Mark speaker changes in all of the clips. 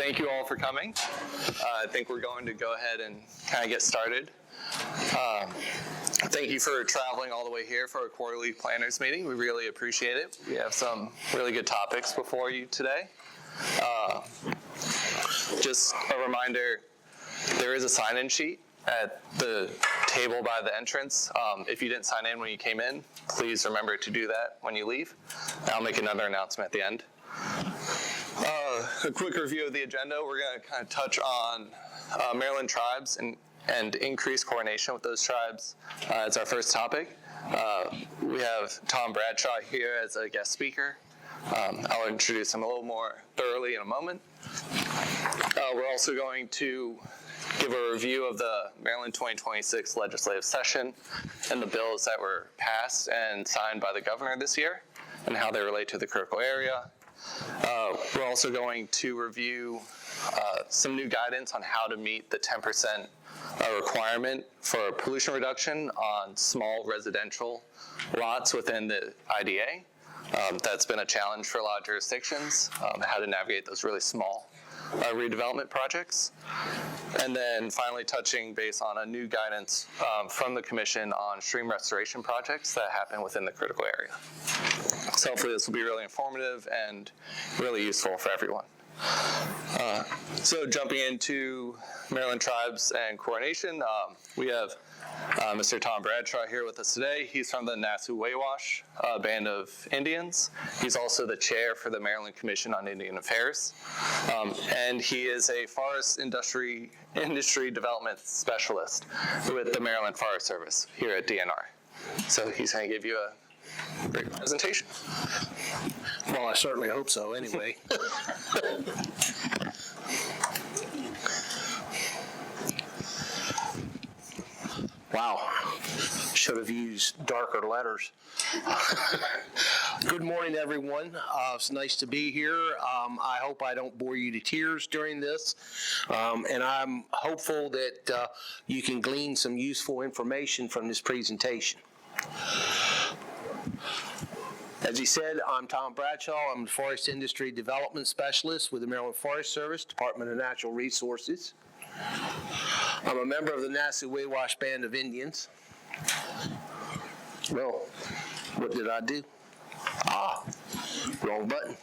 Speaker 1: thank you all for coming. I think we're going to go ahead and kind of get started. Thank you for traveling all the way here for our quarterly planners meeting. We really appreciate it. We have some really good topics before you today. Just a reminder, there is a sign-in sheet at the table by the entrance. If you didn't sign in when you came in, please remember to do that when you leave. I'll make another announcement at the end. A quick review of the agenda. We're going to kind of touch on Maryland tribes and increased coordination with those tribes. It's our first topic. We have Tom Bradshaw here as a guest speaker. I'll introduce him a little more thoroughly in a moment. We're also going to give a review of the Maryland 2026 legislative session and the bills that were passed and signed by the governor this year and how they relate to the critical area. We're also going to review some new guidance on how to meet the 10% requirement for pollution reduction on small residential lots within the IDA. That's been a challenge for a lot of jurisdictions, how to navigate those really small redevelopment projects. And then finally touching base on a new guidance from the Commission on stream restoration projects that happen within the critical area. So hopefully this will be really informative and really useful for everyone. So jumping into Maryland tribes and coordination, we have Mr. Tom Bradshaw here with us today. He's from the Nassau-Wawash Band of Indians. He's also the chair for the Maryland Commission on Indian Affairs. And he is a forest industry development specialist with the Maryland Forest Service here at DNR. So he's going to give you a great presentation.
Speaker 2: Well, I certainly hope so anyway. Wow, should have used darker letters. Good morning, everyone. It's nice to be here. I hope I don't bore you to tears during this. And I'm hopeful that you can glean some useful information from this presentation. As he said, I'm Tom Bradshaw. I'm the Forest Industry Development Specialist with the Maryland Forest Service, Department of Natural Resources. I'm a member of the Nassau-Wawash Band of Indians. Well, what did I do? Wrong button.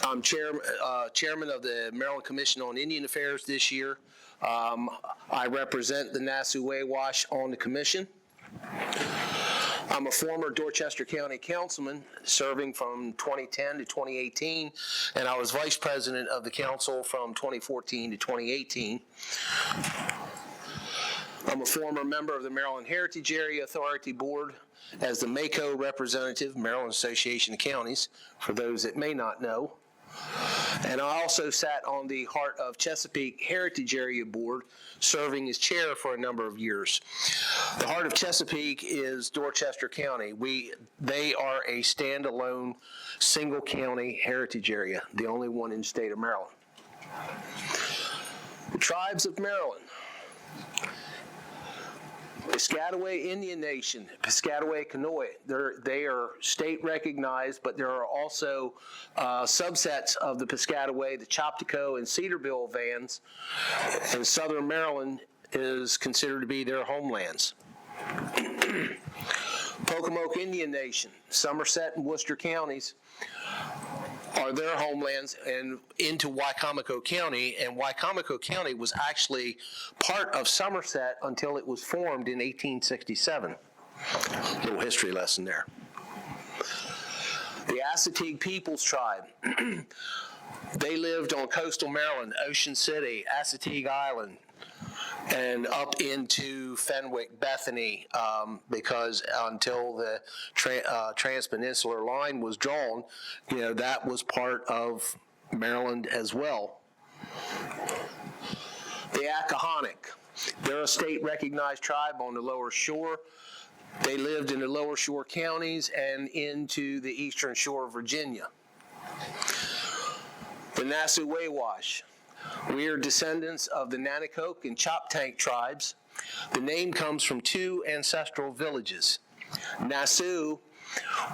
Speaker 2: I'm chairman of the Maryland Commission on Indian Affairs this year. I represent the Nassau-Wawash on the commission. I'm a former Dorchester County councilman serving from 2010 to 2018, and I was vice president of the council from 2014 to 2018. I'm a former member of the Maryland Heritage Area Authority Board as the Macon representative, Maryland Association of Counties, for those that may not know. And I also sat on the Heart of Chesapeake Heritage Area Board, serving as chair for a number of years. The Heart of Chesapeake is Dorchester County. They are a standalone single county heritage area, the only one in the state of Maryland. The tribes of Maryland. Piscataway Indian Nation, Piscataway Conoy, they are state recognized, but there are also subsets of the Piscataway, the Chopticot and Cedarville bands, and southern Maryland is considered to be their homelands. Pocomoke Indian Nation, Somerset and Worcester counties are their homelands and into Wicomico County, and Wicomico County was actually part of Somerset until it was formed in 1867. Little history lesson there. The Assateague Peoples Tribe. They lived on coastal Maryland, Ocean City, Assateague Island, and up into Fenwick, Bethany, because until the Transpeninsular line was drawn, that was part of Maryland as well. The Accahonac, they're a state-recognized tribe on the Lower Shore. They lived in the Lower Shore counties and into the Eastern Shore of Virginia. The Nassau-Wawash. We are descendants of the Nanticoke and Choptank tribes. The name comes from two ancestral villages. Nassau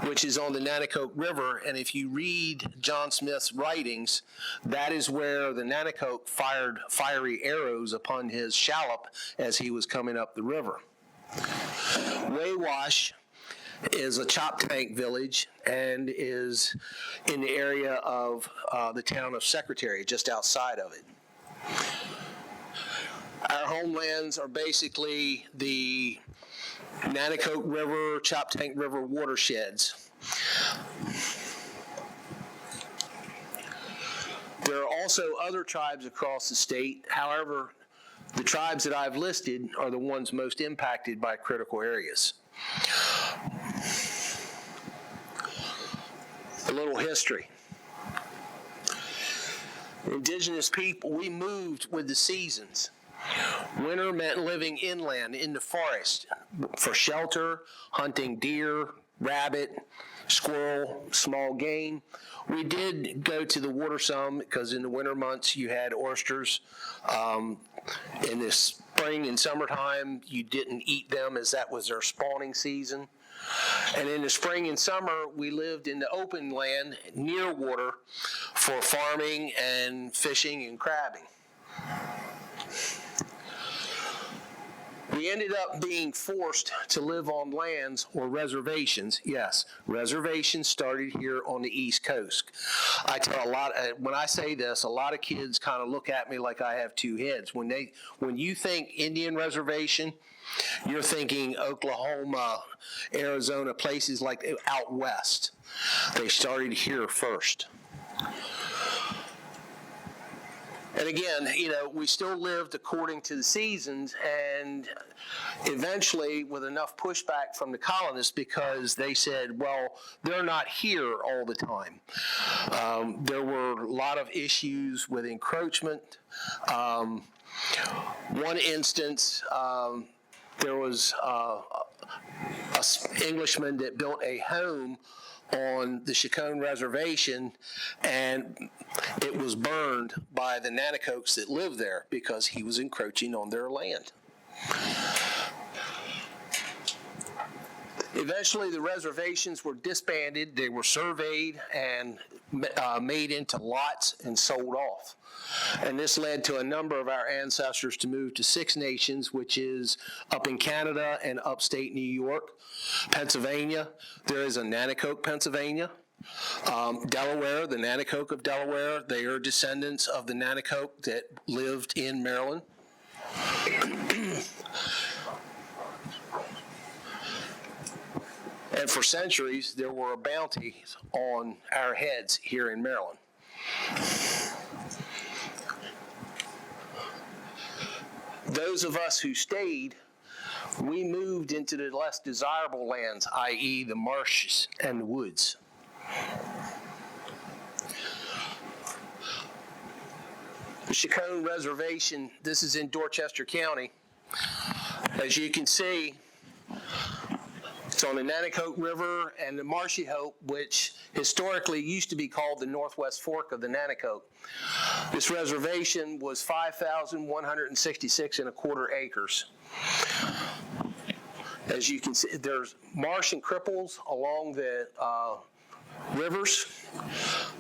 Speaker 2: which is on the Nanticoke River. And if you read John Smith's writings, that is where the Nanticoke fired fiery arrows upon his shallop as he was coming up the river. Waywash is a chop tank village and is in the area of the town of Secretary, just outside of it. Our homelands are basically the Nanticoke River, Chop Tank River watersheds. There are also other tribes across the state. However, the tribes that I've listed are the ones most impacted by critical areas. A little history. Indigenous people, we moved with the seasons. Winter meant living inland in the forest for shelter, hunting deer, rabbit, squirrel, small game. We did go to the water some because in the winter months you had oysters. In the spring and summertime you didn't eat them as that was their spawning season. And in the spring and summer, we lived in the open land near water for farming and fishing and crabbing. We ended up being forced to live on lands or reservations. Yes, reservations started here on the East Coast. I tell when I say this, a lot of kids kind of look at me like I have two heads. When you think Indian reservation, you're thinking Oklahoma, Arizona, places like out west. They started here first. And again, we still lived according to the seasons, and eventually with enough pushback from the colonists because they said, well, they're not here all the time. There were a lot of issues with encroachment. One instance, there was an Englishman that built a home on the Shearin Reservation, and it was burned by the Nanticokes that lived there because he was encroaching on their land. Eventually, the reservations were disbanded. They were surveyed and made into lots and sold off. And this led to a number of our ancestors to move to Six Nations, which is up in Canada and upstate New York. Pennsylvania, there is a Nanticoke, Pennsylvania. Delaware, the Nanticoke of Delaware, they are descendants of the Nanticoke that lived in Maryland. And for centuries, there were a bounty on our heads here in Maryland. Those of us who stayed, we moved into the less desirable lands, i.e. the marshes and the woods. The Shearin Reservation, this is in Dorchester County. As you can see, it's on the Nanticoke River and the Marshy Hope, which historically used to be called the Northwest Fork of the Nanticoke. This reservation was 5,166.25 acres. As you can see, there's marsh and cripples along the rivers,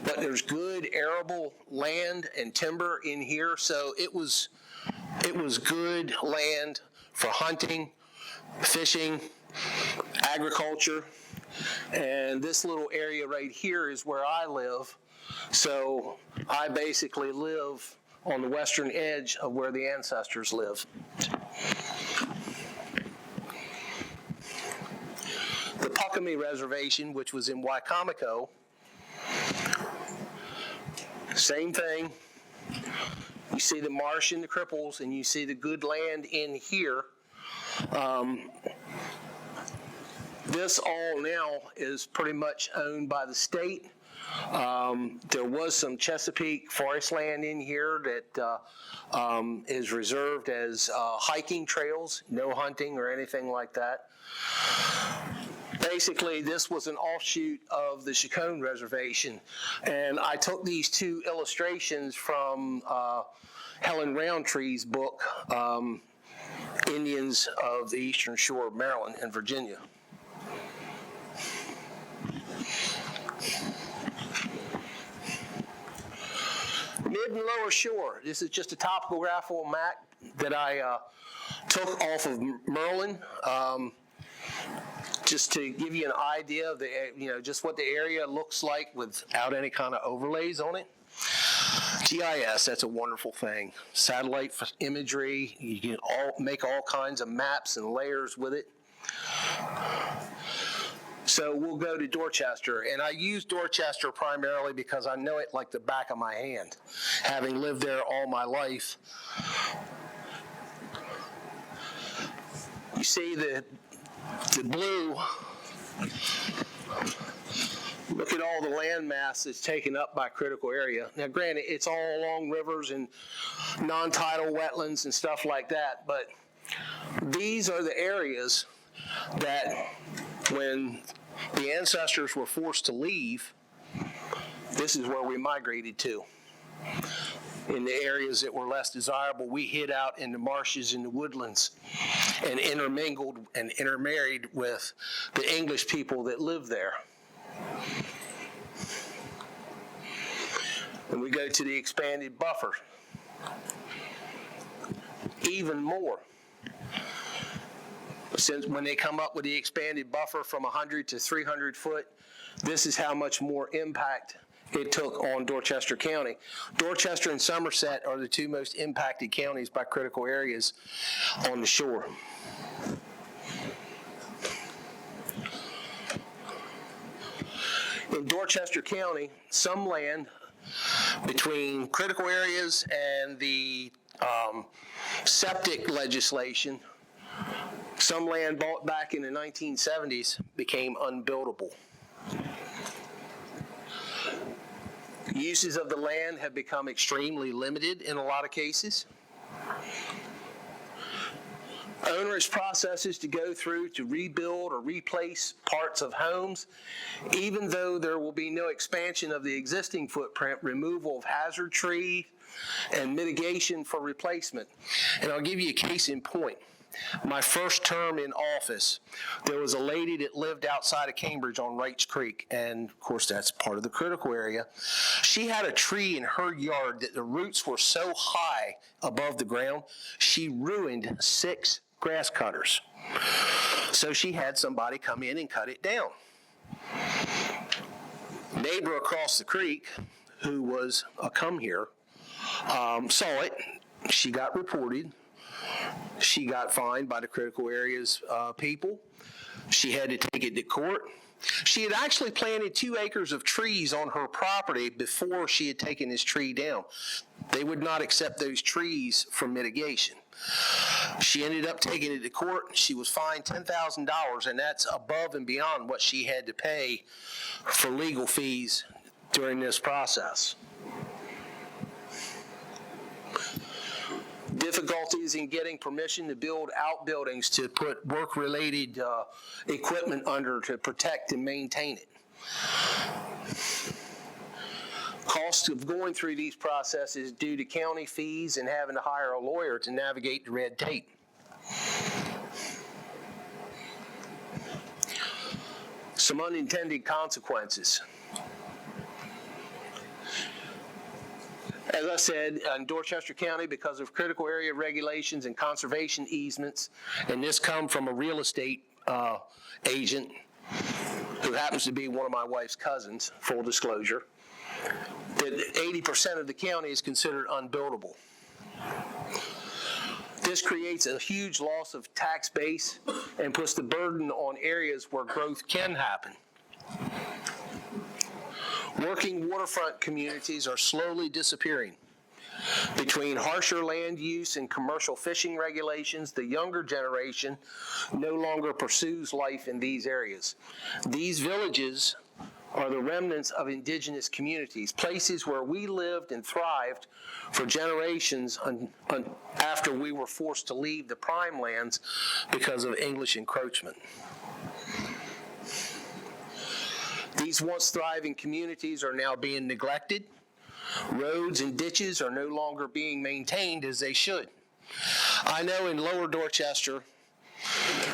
Speaker 2: but there's good arable land and timber in here, so it was good land for hunting, fishing, agriculture, and this little area right here is where I live. So I basically live on the western edge of where the ancestors live. The Puckamee Reservation, which was in Wicomico, same thing. You see the marsh and the cripples, and you see the good land in here. This all now is pretty much owned by the state. There was some Chesapeake forest land in here that is reserved as hiking trails, no hunting or anything like that. Basically, this was an offshoot of the Shearin Reservation, and I took these two illustrations from Helen Roundtree's book, Indians of the Eastern Shore of Maryland and Virginia. Mid and lower shore. This is just a topographical map that I took off of Merlin, just to give you an idea of just what the area looks like without any kind of overlays on it. GIS, that's a wonderful thing. Satellite imagery, you can make all kinds of maps and layers with it. So we'll go to Dorchester, and I use Dorchester primarily because I know it like the back of my hand, having lived there all my life. You see the blue. Look at all the land mass that's taken up by critical area. Now, granted, it's all along rivers and non-tidal wetlands and stuff like that, but these are the areas that when the ancestors were forced to leave, this is where we migrated to. In the areas that were less desirable, we hid out in the marshes and the woodlands and intermingled and intermarried with the English people that lived there. And we go to the expanded buffer. Even more. Since when they come up with the expanded buffer from 100 to 300 foot, this is how much more impact it took on Dorchester County. Dorchester and Somerset are the two most impacted counties by critical areas on the shore. In Dorchester County, some land between critical areas and the septic legislation, some land bought back in the 1970s became unbuildable. Uses of the land have become extremely limited in a lot of cases. Onerous processes to go through to rebuild or replace parts of homes, even though there will be no expansion of the existing footprint, removal of hazard tree, and mitigation for replacement. And I'll give you a case in point. My first term in office, there was a lady that lived outside of Cambridge on Wrights Creek, and of course that's part of the critical area. She had a tree in her yard that the roots were so high above the ground, she ruined 6 grass cutters. So she had somebody come in and cut it down. Neighbor across the creek, who was a come here, saw it. She got reported. She got fined by the critical areas people. She had to take it to court. She had actually planted 2 acres of trees on her property before she had taken this tree down. They would not accept those trees for mitigation. She ended up taking it to court. She was fined $10,000, and that's above and beyond what she had to pay for legal fees during this process. Difficulties in getting permission to build outbuildings to put work-related equipment under to protect and maintain it. Cost of going through these processes due to county fees and having to hire a lawyer to navigate the red tape. Some unintended consequences. As I said, in Dorchester County, because of critical area regulations and conservation easements, and this come from a real estate agent who happens to be one of my wife's cousins, full disclosure, that 80% of the county is considered unbuildable. This creates a huge loss of tax base and puts the burden on areas where growth can happen. Working waterfront communities are slowly disappearing. Between harsher land use and commercial fishing regulations, the younger generation no longer pursues life in these areas. These villages are the remnants of indigenous communities, places where we lived and thrived for generations after we were forced to leave the prime lands because of English encroachment. These once thriving communities are now being neglected. Roads and ditches are no longer being maintained as they should. I know in Lower Dorchester,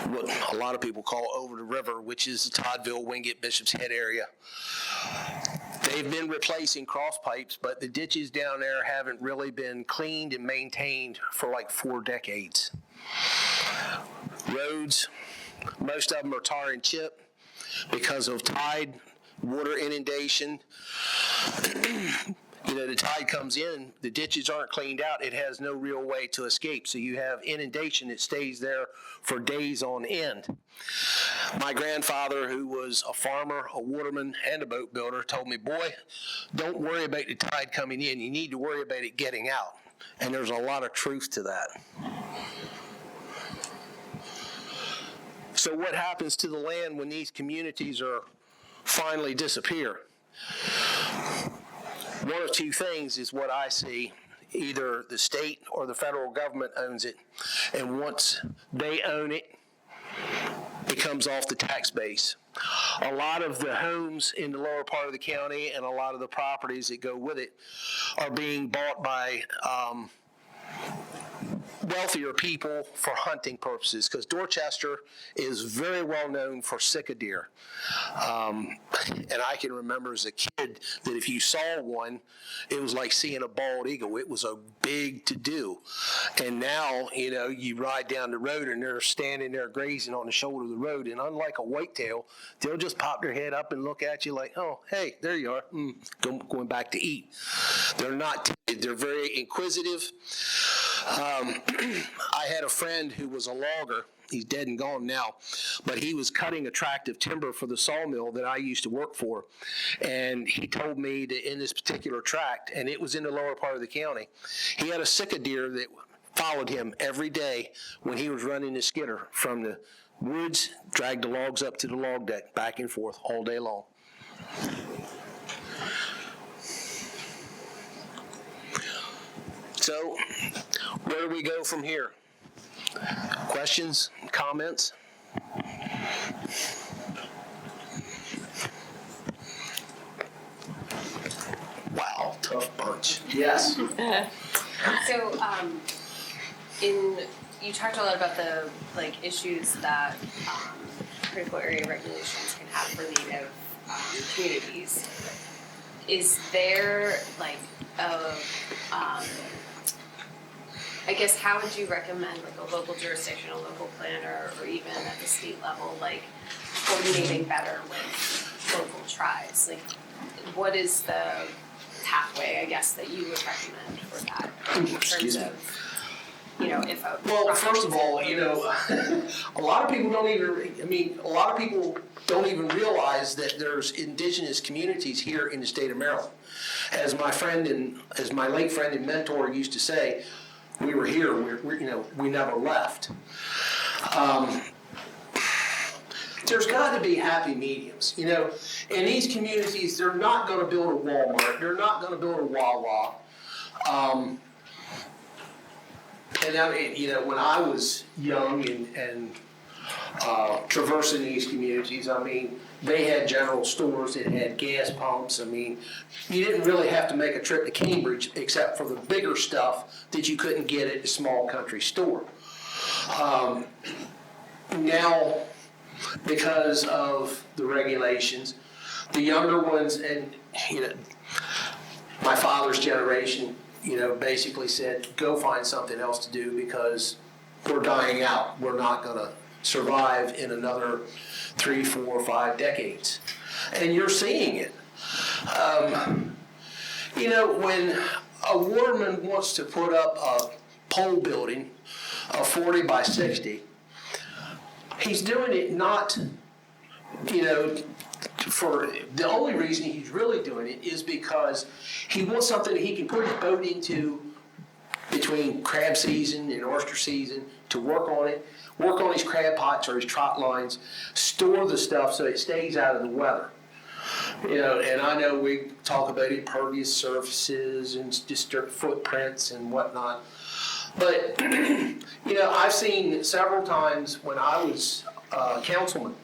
Speaker 2: what a lot of people call over the river, which is the Toddville, Wingate, Bishop's Head area, they They've been replacing cross pipes, but the ditches down there haven't really been cleaned and maintained for like 4 decades. Roads, most of them are tar and chip because of tide, water inundation. The tide comes in, the ditches aren't cleaned out, it has no real way to escape. So you have inundation that stays there for days on end. My grandfather, who was a farmer, a waterman, and a boat builder, told me, boy, don't worry about the tide coming in, you need to worry about it getting out. And there's a lot of truth to that. So what happens to the land when these communities are finally disappear? One of two things is what I see. Either the state or the federal government owns it, and once they own it, it comes off the tax base. A lot of the homes in the lower part of the county and a lot of the properties that go with it are being bought by wealthier people for hunting purposes, because Dorchester is very well known for sika deer. And I can remember as a kid that if you saw one, it was like seeing a bald eagle. It was a big to-do. And now, you ride down the road and they're standing there grazing on the shoulder of the road, and unlike a whitetail, they'll just pop their head up and look at you like, oh, hey, there you are, going back to eat. They're not timid. They're very inquisitive. I had a friend who was a logger. He's dead and gone now, but he was cutting attractive timber for the sawmill that I used to work for. And he told me that in this particular tract, and it was in the lower part of the county, he had a sika deer that followed him every day when he was running the skidder from the woods, dragged the logs up to the log deck, back and forth all day long. So, where do we go from here? Questions, comments? Wow, tough bunch. Yes.
Speaker 3: So, you talked a lot about the issues that critical area regulations can have for native communities. Is there I guess, how would you recommend a local jurisdiction, a local planner, or even at the state level, coordinating better with local tribes? What is the pathway, I guess, that you would recommend for that in terms of, if a
Speaker 2: well, first of all, a lot of people don't even realize that there's indigenous communities here in the state of Maryland. As my late friend and mentor used to say, we were here, we never left. There's got to be happy mediums. In these communities, they're not going to build a Walmart. They're not going to build a Wawa. And when I was young and traversing these communities, they had general stores that had gas pumps. You didn't really have to make a trip to Cambridge except for the bigger stuff that you couldn't get at a small country store. Now, because of the regulations, the younger ones, and my father's generation, basically said, go find something else to do because we're dying out. We're not going to survive in another 3, 4, 5 decades. And you're seeing it. When a waterman wants to put up a pole building of 40 by 60, he's doing it not, for the only reason he's really doing it is because he wants something that he can put his boat into between crab season and oyster season to work on it, work on his crab pots or his trot lines, store the stuff so it stays out of the weather. And I know we talk about impervious surfaces and just footprints and whatnot. But, I've seen several times when I was a councilman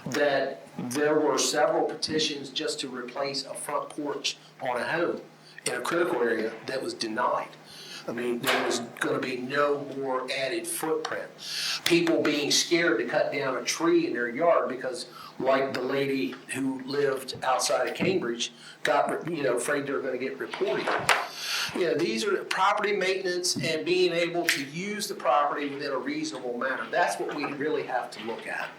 Speaker 2: that there were several petitions just to replace a front porch on a home in a critical area that was denied. I mean, there was gonna be no more added footprint. People being scared to cut down a tree in their yard because, like the lady who lived outside of Cambridge, got, afraid they were gonna get reported. These are property maintenance and being able to use the property within a reasonable manner. That's what we really have to look at.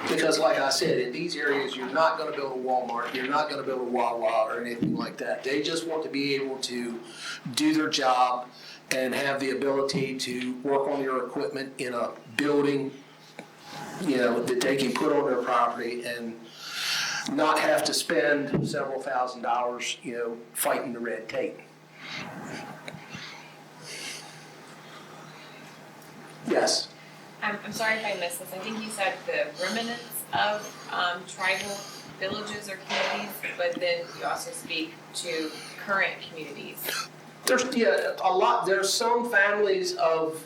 Speaker 2: Because like I said, in these areas, you're not gonna build a Walmart, you're not gonna build a Wawa or anything like that. They just want to be able to do their job and have the ability to work on their equipment in a building, that they can put on their property and not have to spend several $1,000s, fighting the red tape. Yes?
Speaker 4: I'm sorry if I missed this. I think you said the remnants of tribal villages or communities, but then you also speak to current communities.
Speaker 2: There's a lot. There's some families of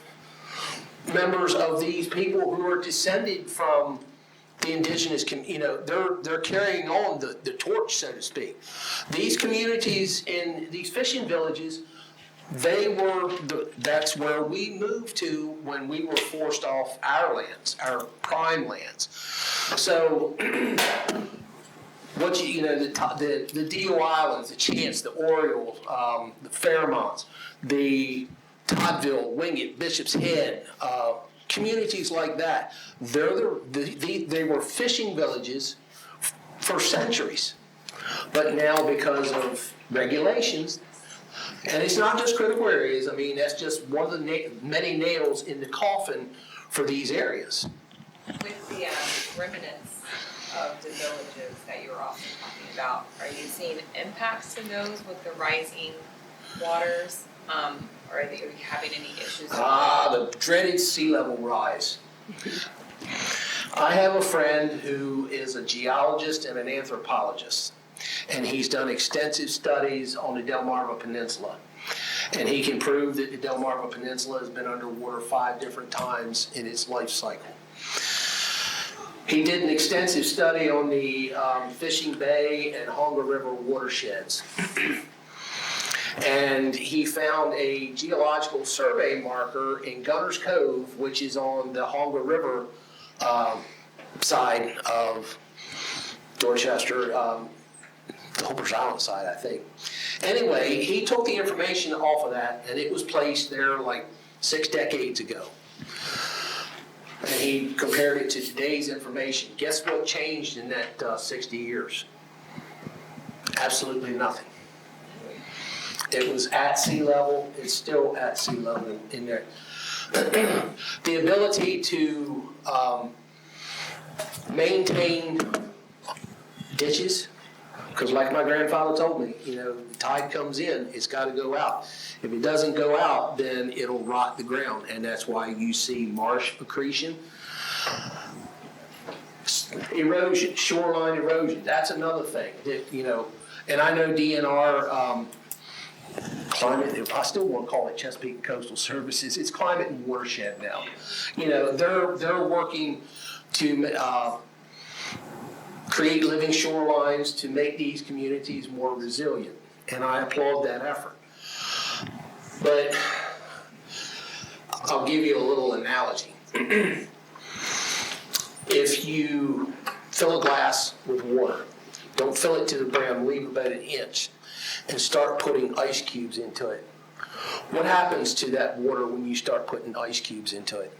Speaker 2: members of these people who are descended from the indigenous, they're carrying on the torch, so to speak. These communities in these fishing villages, that's where we moved to when we were forced off our lands, our prime lands. So, the Deal Islands, the Chance, the Orioles, the Fairmonts, the Toddville, Wingate, Bishop's Head, communities like that, they were fishing villages for centuries. But now, because of regulations, and it's not just critical areas, I mean, that's just one of the many nails in the coffin for these areas.
Speaker 4: With the remnants of the villages that you were also talking about, are you seeing impacts to those with the rising waters? Or are you having any issues?
Speaker 2: The dreaded sea level rise. I have a friend who is a geologist and an anthropologist, and he's done extensive studies on the Delmarva Peninsula. And he can prove that the Delmarva Peninsula has been underwater 5 different times in its life cycle. He did an extensive study on the Fishing Bay and Hoerger River watersheds. And he found a geological survey marker in Gunner's Cove, which is on the Hoerger River side of Dorchester, the Hoper's Island side, I think. Anyway, he took the information off of that, and it was placed there like 6 decades ago. And he compared it to today's information. Guess what changed in that 60 years? Absolutely nothing. It was at sea level. It's still at sea level in there. The ability to maintain ditches, because like my grandfather told me, the tide comes in, it's got to go out. If it doesn't go out, then it'll rot the ground, and that's why you see marsh accretion, erosion, shoreline erosion. That's another thing that, and I know DNR. Climate, I still want to call it Chesapeake and Coastal Services. It's Climate and Watershed now. They're working to create living shorelines to make these communities more resilient, and I applaud that effort. But I'll give you a little analogy. If you fill a glass with water, don't fill it to the brim, leave about an inch, and start putting ice cubes into it. What happens to that water when you start putting ice cubes into it?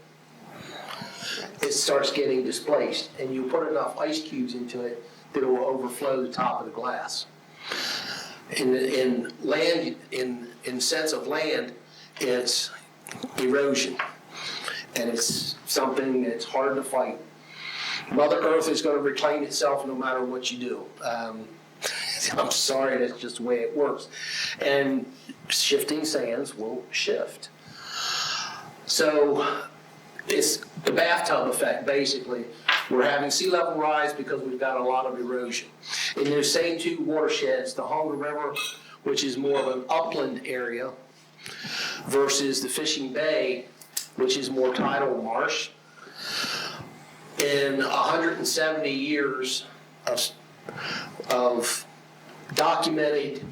Speaker 2: It starts getting displaced, and you put enough ice cubes into it that it will overflow the top of the glass. In sense of land, it's erosion, and it's something that's hard to fight. Mother Earth is going to reclaim itself no matter what you do. I'm sorry, that's just the way it works. And shifting sands will shift. So it's the bathtub effect, basically. We're having sea level rise because we've got a lot of erosion. In those same 2 watersheds, the Hoerger River, which is more of an upland area, versus the Fishing Bay, which is more tidal marsh. In 170 years of documented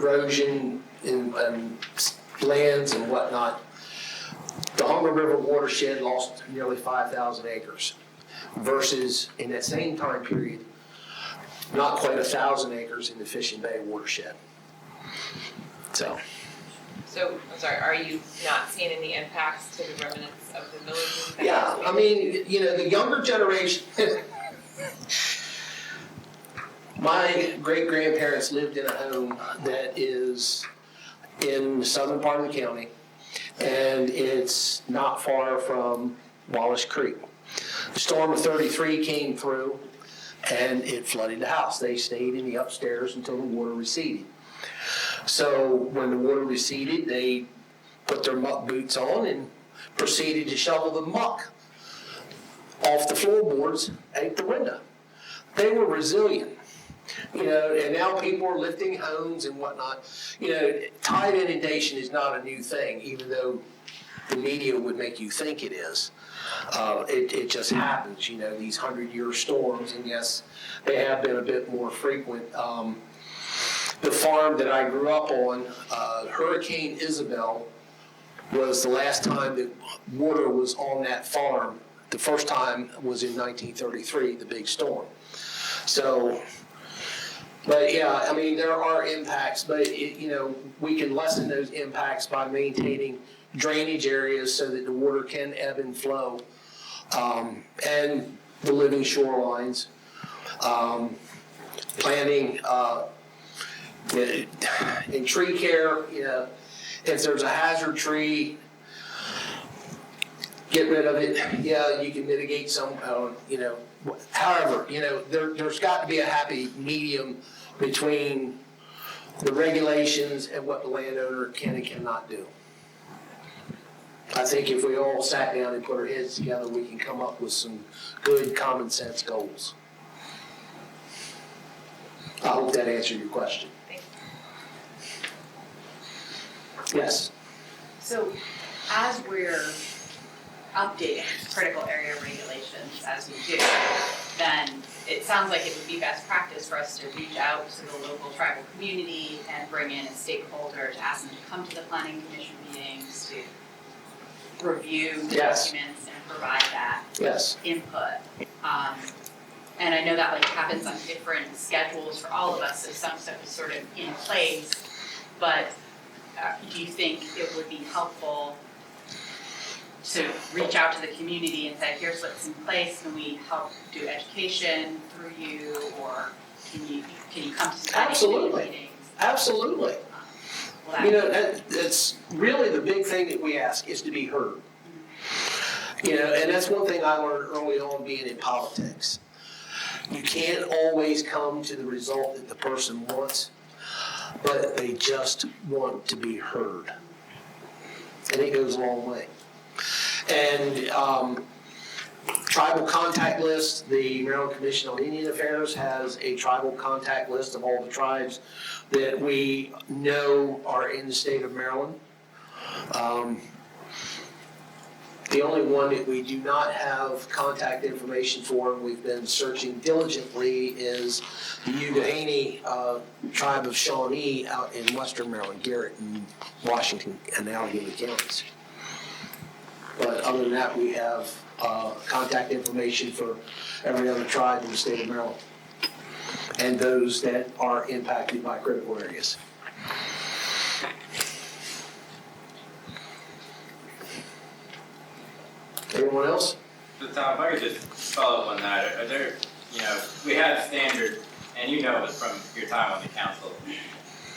Speaker 2: erosion in lands and whatnot, the Hoerger River watershed lost nearly 5,000 acres versus in that same time period, not quite 1,000 acres in the Fishing Bay watershed. So,
Speaker 4: I'm sorry, are you not seeing any impacts to the remnants of the villages?
Speaker 2: yeah, I mean, the younger generation, my great-grandparents lived in a home that is in the southern part of the county, and it's not far from Wallace Creek. The storm of 33 came through, and it flooded the house. They stayed in the upstairs until the water receded. So when the water receded, they put their muck boots on and proceeded to shovel the muck off the floorboards out the window. They were resilient. And now people are lifting homes and whatnot. Tide inundation is not a new thing, even though the media would make you think it is. It just happens, these 100-year storms, and yes, they have been a bit more frequent. The farm that I grew up on, Hurricane Isabel was the last time that water was on that farm. The first time was in 1933, the big storm. So, but yeah, I mean, there are impacts, but we can lessen those impacts by maintaining drainage areas so that the water can ebb and flow, and the living shorelines, planting, in tree care, if there's a hazard tree, get rid of it. Yeah, you can mitigate some, however, there's got to be a happy medium between the regulations and what the landowner can and cannot do. I think if we all sat down and put our heads together, we can come up with some good common sense goals. I hope that answered your question. Yes.
Speaker 5: So as we're updating critical area regulations as we do, then it sounds like it would be best practice for us to reach out to the local tribal community and bring in a stakeholder to ask them to come to the planning commission meetings to review the
Speaker 2: Yes.
Speaker 5: documents and provide that
Speaker 2: Yes.
Speaker 5: input. And I know that happens on different schedules for all of us, so some stuff is sort of in place, but do you think it would be helpful to reach out to the community and say, here's what's in place, can we help do education through you, or can you come to some
Speaker 2: Absolutely.
Speaker 5: meetings?
Speaker 2: Absolutely.
Speaker 5: Will that-
Speaker 2: That's really the big thing that we ask is to be heard. And that's one thing I learned early on being in politics. You can't always come to the result that the person wants, but they just want to be heard. And it goes a long way. And tribal contact list, the Maryland Commission on Indian Affairs has a tribal contact list of all the tribes that we know are in the state of Maryland. The only one that we do not have contact information for, and we've been searching diligently, is the Udahaney tribe of Shawnee out in western Maryland, Garrett and Washington and Allegheny counties. But other than that, we have contact information for every other tribe in the state of Maryland and those that are impacted by critical areas. Anyone else?
Speaker 6: So Tom, if I could just follow up on that, are there, we have standard, and you know it from your time on the council,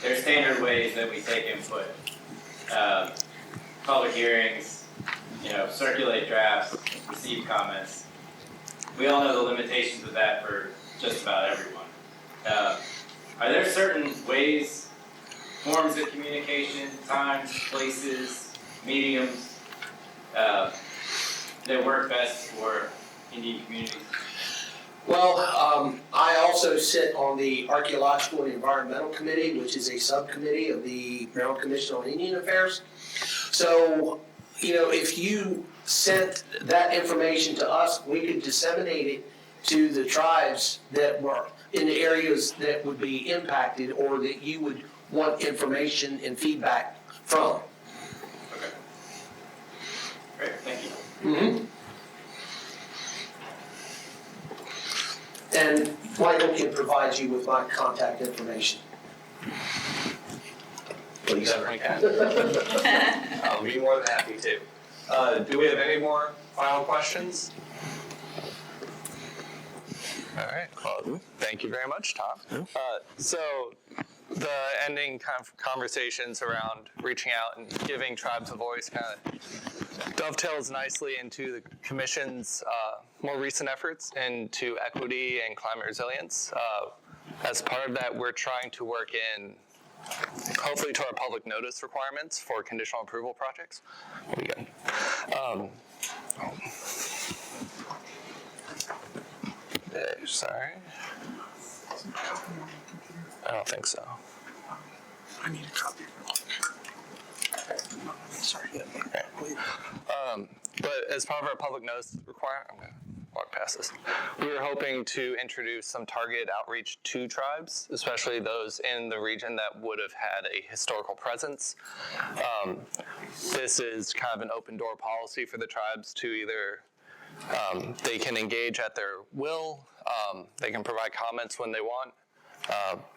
Speaker 6: there's standard ways that we take input, public hearings, circulate drafts, receive comments. We all know the limitations of that for just about everyone. Are there certain ways, forms of communication, times, places, mediums, that work best for Indian communities?
Speaker 2: Well, I also sit on the Archaeological and Environmental Committee, which is a subcommittee of the Maryland Commission on Indian Affairs. So, if you sent that information to us, we could disseminate it to the tribes that were in the areas that would be impacted or that you would want information and feedback from.
Speaker 6: Okay. Great, thank you.
Speaker 2: Mm-hmm. And Michael can provide you with my contact information. Please.
Speaker 1: Definitely can. I'll be more than happy to. Do we have any more final questions? All right. Well, thank you very much, Tom. So the ending kind of conversations around reaching out and giving tribes a voice kind of dovetails nicely into the Commission's more recent efforts into equity and climate resilience. As part of that, we're trying to work in, hopefully, to our public notice requirements for conditional approval projects. We'll be good. Sorry. I don't think so.
Speaker 2: I need a copy. Sorry.
Speaker 1: Okay. But as part of our public notice requirement, I'm going to walk past this. We were hoping to introduce some targeted outreach to tribes, especially those in the region that would have had a historical presence. This is kind of an open door policy for the tribes to either they can engage at their will, they can provide comments when they want,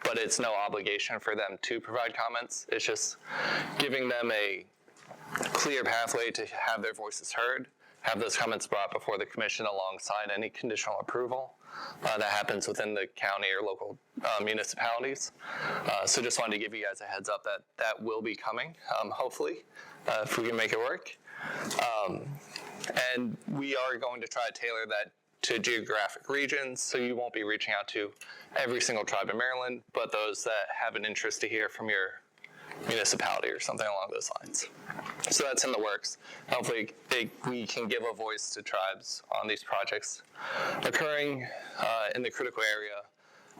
Speaker 1: but it's no obligation for them to provide comments. It's just giving them a clear pathway to have their voices heard, have those comments brought before the Commission alongside any conditional approval that happens within the county or local municipalities. So just wanted to give you guys a heads up that that will be coming, hopefully, if we can make it work. And we are going to try to tailor that to geographic regions, so you won't be reaching out to every single tribe in Maryland, but those that have an interest to hear from your municipality or something along those lines. So that's in the works. Hopefully we can give a voice to tribes on these projects occurring in the critical area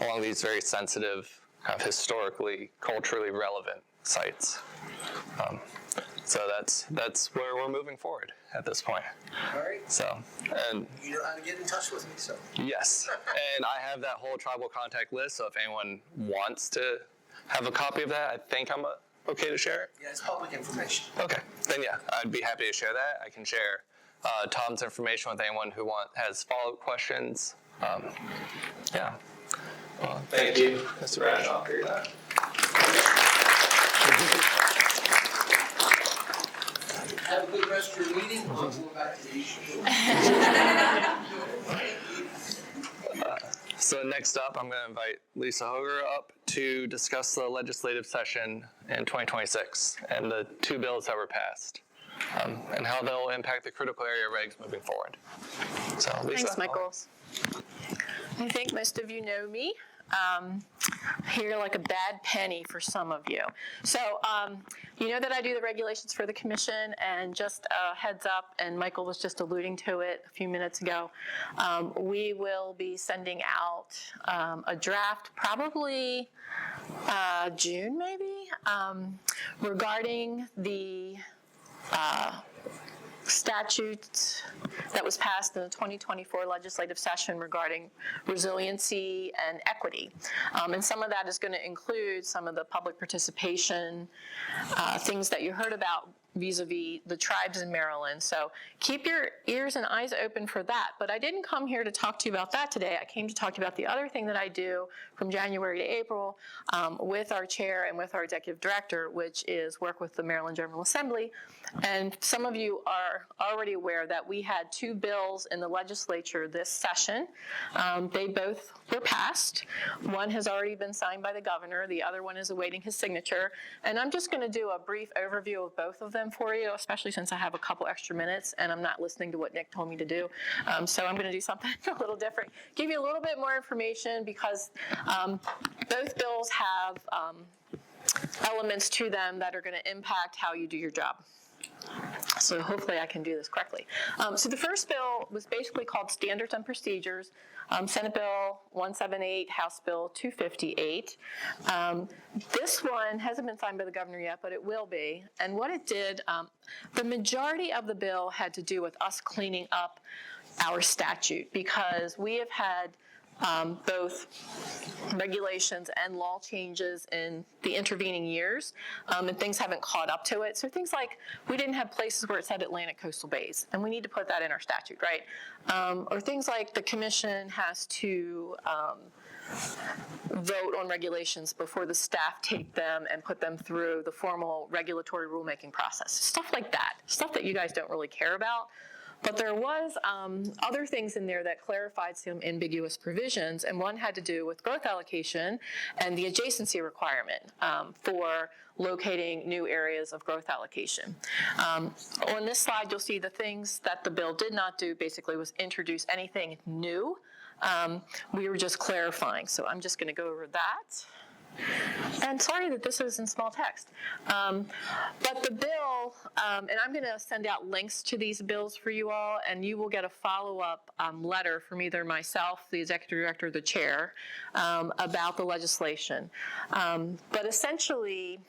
Speaker 1: along these very sensitive, kind of historically, culturally relevant sites. So that's where we're moving forward at this point.
Speaker 2: All right.
Speaker 1: So, and
Speaker 2: You know how to get in touch with me, so.
Speaker 1: yes, and I have that whole tribal contact list, so if anyone wants to have a copy of that, I think I'm okay to share it.
Speaker 2: Yeah, it's public information.
Speaker 1: Okay, then yeah, I'd be happy to share that. I can share Tom's information with anyone who has follow-up questions. Yeah. Well, thank you, Mr. Bradshaw, for your time.
Speaker 2: Have a good rest of your meeting. I'll go back to the issue.
Speaker 1: So next up, I'm going to invite Lisa Hoerger up to discuss the legislative session in 2026 and the two bills that were passed and how they'll impact the critical area regs moving forward. So Lisa.
Speaker 7: Thanks, Michael. I think most of you know me. Here like a bad penny for some of you. So you know that I do the regulations for the commission, and just a heads up, and Michael was just alluding to it a few minutes ago, we will be sending out a draft probably June maybe, regarding the statute that was passed in the 2024 legislative session regarding resiliency and equity. And some of that is going to include some of the public participation, things that you heard about vis-a-vis the tribes in Maryland. So keep your ears and eyes open for that. But I didn't come here to talk to you about that today. I came to talk to you about the other thing that I do from January to April with our chair and with our executive director, which is work with the Maryland General Assembly. And some of you are already aware that we had two bills in the legislature this session. They both were passed. One has already been signed by the governor. The other one is awaiting his signature. And I'm just going to do a brief overview of both of them for you, especially since I have a couple extra minutes and I'm not listening to what Nick told me to do. So I'm going to do something a little different. Give you a little bit more information because both bills have elements to them that are going to impact how you do your job. So hopefully I can do this correctly. So the first bill was basically called Standards and Procedures, Senate Bill 178, House Bill 258. This one hasn't been signed by the governor yet, but it will be. And what it did, the majority of the bill had to do with us cleaning up our statute because we have had both regulations and law changes in the intervening years, and things haven't caught up to it. So things like, we didn't have places where it said Atlantic coastal bays, and we need to put that in our statute, right? Or things like the commission has to vote on regulations before the staff take them and put them through the formal regulatory rulemaking process. Stuff like that, stuff that you guys don't really care about. But there was other things in there that clarified some ambiguous provisions, and one had to do with growth allocation and the adjacency requirement for locating new areas of growth allocation. On this slide, you'll see the things that the bill did not do basically was introduce anything new. We were just clarifying, so I'm just going to go over that. And sorry that this is in small text. But the bill, and I'm going to send out links to these bills for you all, and you will get a follow-up letter from either myself, the executive director, or the chair, about the legislation. But essentially,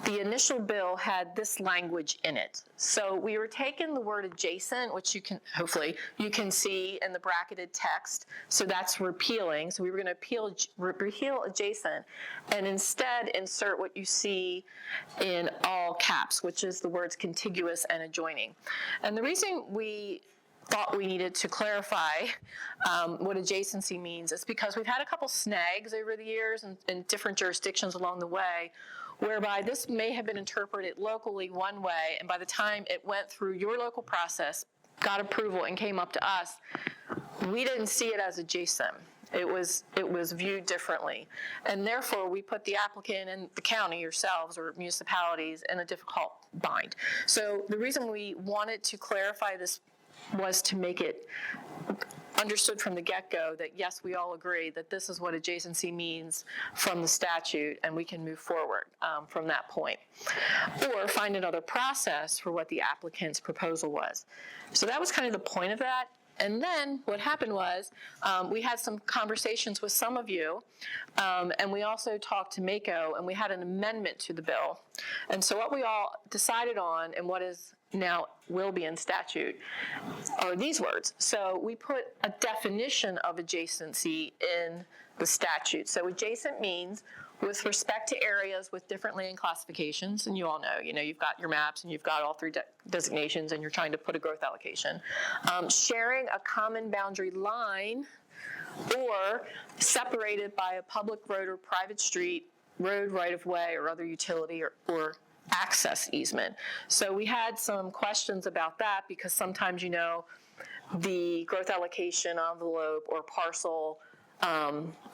Speaker 7: the initial bill had this language in it. So we were taking the word adjacent, which you can, hopefully, you can see in the bracketed text. So that's repealing. So we were going to repeal adjacent and instead insert what you see in all caps, which is the words contiguous and adjoining. And the reason we thought we needed to clarify what adjacency means is because we've had a couple snags over the years in different jurisdictions along the way, whereby this may have been interpreted locally one way, and by the time it went through your local process, got approval, and came up to us, we didn't see it as adjacent. It was viewed differently. And therefore, we put the applicant and the county, yourselves, or municipalities in a difficult bind. So the reason we wanted to clarify this was to make it understood from the get-go that, yes, we all agree that this is what adjacency means from the statute, and we can move forward from that point. Or find another process for what the applicant's proposal was. So that was kind of the point of that. And then what happened was we had some conversations with some of you, and we also talked to Macon, and we had an amendment to the bill. And so what we all decided on, and what is now will be in statute, are these words. So we put a definition of adjacency in the statute. So adjacent means with respect to areas with different land classifications, and you all know, you've got your maps and you've got all three designations and you're trying to put a growth allocation. Sharing a common boundary line or separated by a public road or private street, road right-of-way, or other utility or access easement. So we had some questions about that because sometimes, the growth allocation envelope or parcel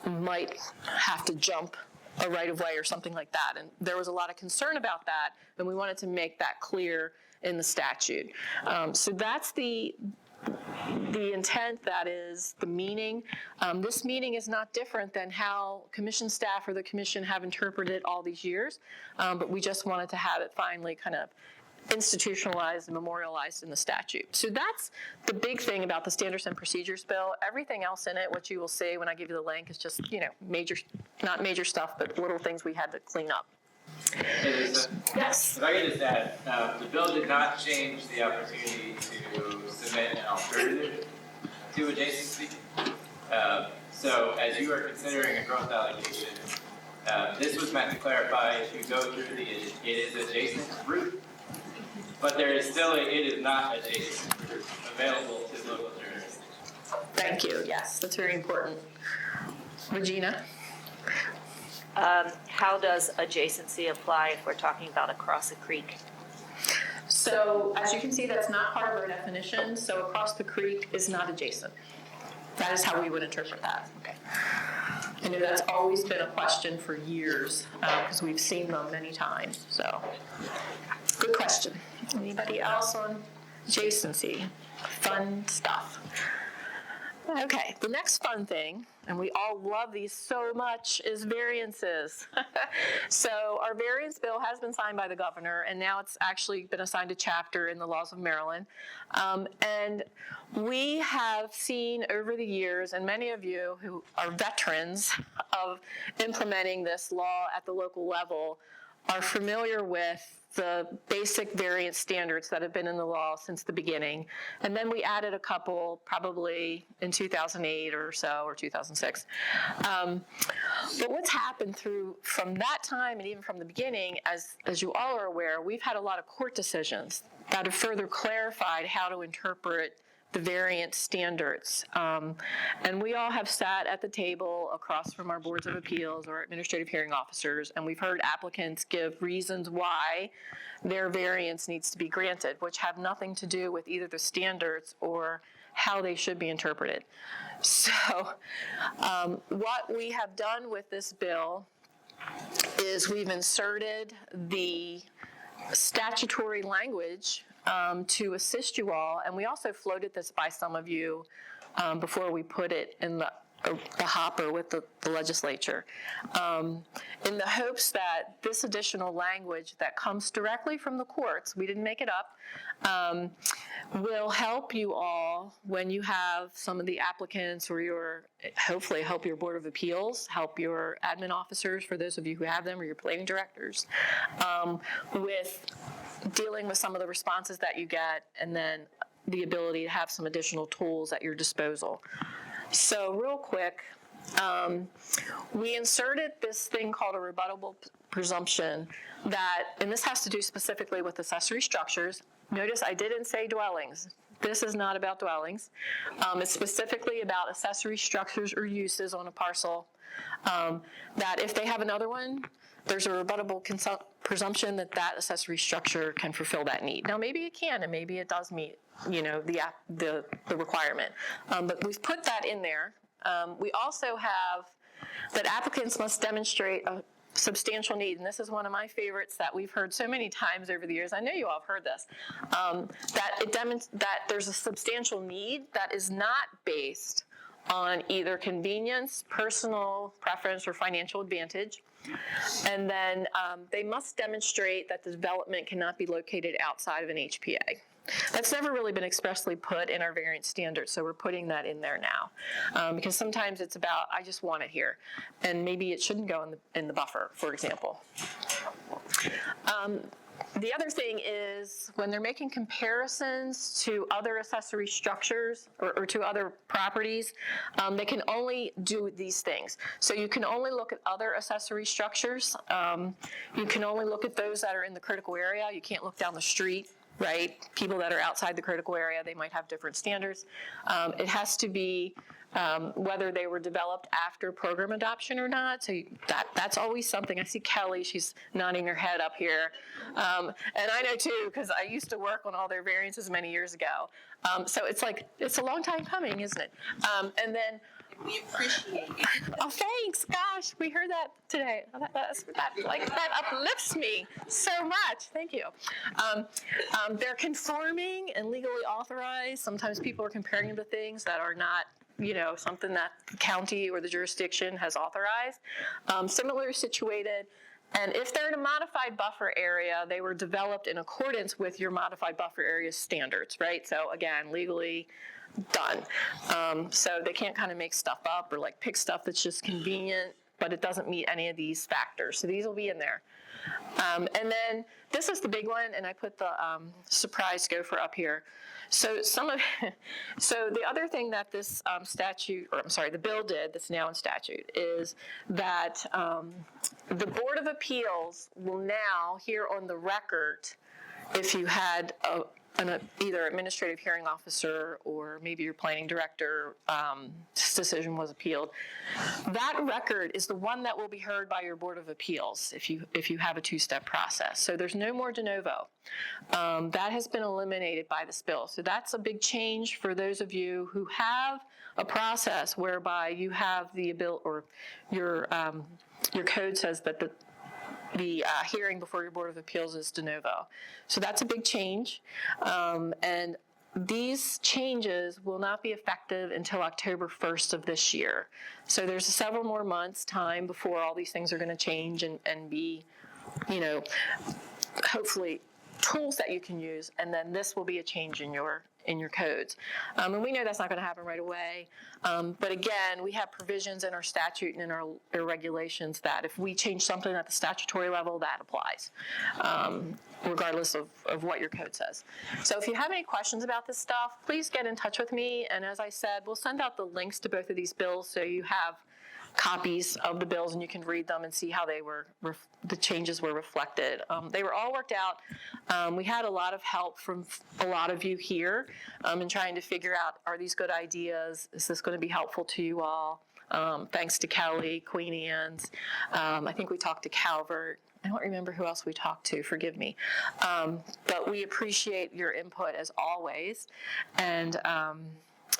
Speaker 7: might have to jump a right-of-way or something like that. And there was a lot of concern about that, and we wanted to make that clear in the statute. So that's the intent, that is the meaning. This meaning is not different than how commission staff or the commission have interpreted it all these years, but we just wanted to have it finally kind of institutionalized and memorialized in the statute. So that's the big thing about the Standards and Procedures Bill. Everything else in it, what you will see when I give you the link, is just, not major stuff, but little things we had to clean up.
Speaker 6: Hey Lisa.
Speaker 7: Yes.
Speaker 6: If I could just add, the bill did not change the opportunity to submit an alternative to adjacency. So as you are considering a growth allocation, this was meant to clarify if you go through the it is adjacent route, but there is still it is not adjacent route available to local jurisdictions.
Speaker 7: Thank you. Yes, that's very important. Regina?
Speaker 8: How does adjacency apply if we're talking about across a creek?
Speaker 7: So as you can see, that's not part of our definition. So across the creek is not adjacent. That is how we would interpret that. Okay. I know that's always been a question for years because we've seen them many times. So good question. Anybody else on adjacency? Fun stuff. Okay, the next fun thing, and we all love these so much, is variances. So our variance bill has been signed by the governor, and now it's actually been assigned a chapter in the laws of Maryland. And we have seen over the years, and many of you who are veterans of implementing this law at the local level are familiar with the basic variance standards that have been in the law since the beginning. And then we added a couple probably in 2008 or so, or 2006. But what's happened from that time and even from the beginning, as you all are aware, we've had a lot of court decisions that have further clarified how to interpret the variance standards. And we all have sat at the table across from our boards of appeals or administrative hearing officers, and we've heard applicants give reasons why their variance needs to be granted, which have nothing to do with either the standards or how they should be interpreted. So what we have done with this bill is we've inserted the statutory language to assist you all, and we also floated this by some of you before we put it in the hopper with the legislature, in the hopes that this additional language that comes directly from the courts, we didn't make it up, will help you all when you have some of the applicants or hopefully help your Board of Appeals, help your admin officers, for those of you who have them, or your planning directors, with dealing with some of the responses that you get, and then the ability to have some additional tools at your disposal. So real quick, we inserted this thing called a rebuttable presumption and this has to do specifically with accessory structures. Notice I didn't say dwellings. This is not about dwellings. It's specifically about accessory structures or uses on a parcel, that if they have another one, there's a rebuttable presumption that accessory structure can fulfill that need. Now, maybe it can, and maybe it does meet, the requirement. But we've put that in there. We also have that applicants must demonstrate a substantial need, and this is one of my favorites that we've heard so many times over the years. I know you all have heard this, that there's a substantial need that is not based on either convenience, personal preference, or financial advantage. And then they must demonstrate that the development cannot be located outside of an HPA. That's never really been expressly put in our variance standards, so we're putting that in there now. Because sometimes it's about, I just want it here, and maybe it shouldn't go in the buffer, for example. The other thing is when they're making comparisons to other accessory structures or to other properties, they can only do these things. So you can only look at other accessory structures. You can only look at those that are in the critical area. You can't look down the street, right? People that are outside the critical area, they might have different standards. It has to be whether they were developed after program adoption or not. So that's always something. I see Kelly, she's nodding her head up here. And I know too, because I used to work on all their variances many years ago. So it's a long time coming, isn't it? And then we appreciate it. Oh, thanks. Gosh, we heard that today. That uplifts me so much. Thank you. They're conforming and legally authorized. Sometimes people are comparing them to things that are not, something that the county or the jurisdiction has authorized. Similarly situated. And if they're in a modified buffer area, they were developed in accordance with your modified buffer area standards, right? So again, legally done. So they can't kind of make stuff up or pick stuff that's just convenient, but it doesn't meet any of these factors. So these will be in there. And then this is the big one, and I put the surprise gopher up here. So the other thing that this the bill did, that's now in statute, is that the Board of Appeals will now hear on the record if you had either administrative hearing officer or maybe your planning director decision was appealed. That record is the one that will be heard by your Board of Appeals if you have a two-step process. So there's no more de novo. That has been eliminated by this bill. So that's a big change for those of you who have a process whereby you have the ability, or your code says that the hearing before your Board of Appeals is de novo. So that's a big change. And these changes will not be effective until October 1st of this year. So there's several more months time before all these things are going to change and be, hopefully tools that you can use. And then this will be a change in your in your codes. And we know that's not going to happen right away. But again, we have provisions in our statute and in our regulations that if we change something at the statutory level, that applies, regardless of what your code says. So if you have any questions about this stuff, please get in touch with me. And as I said, we'll send out the links to both of these bills so you have copies of the bills and you can read them and see how they were, the changes were reflected. They were all worked out. We had a lot of help from a lot of you here in trying to figure out, are these good ideas? Is this going to be helpful to you all? Thanks to Kelly, Queen Anne's. I think we talked to Calvert. I don't remember who else we talked to, forgive me. But we appreciate your input as always. And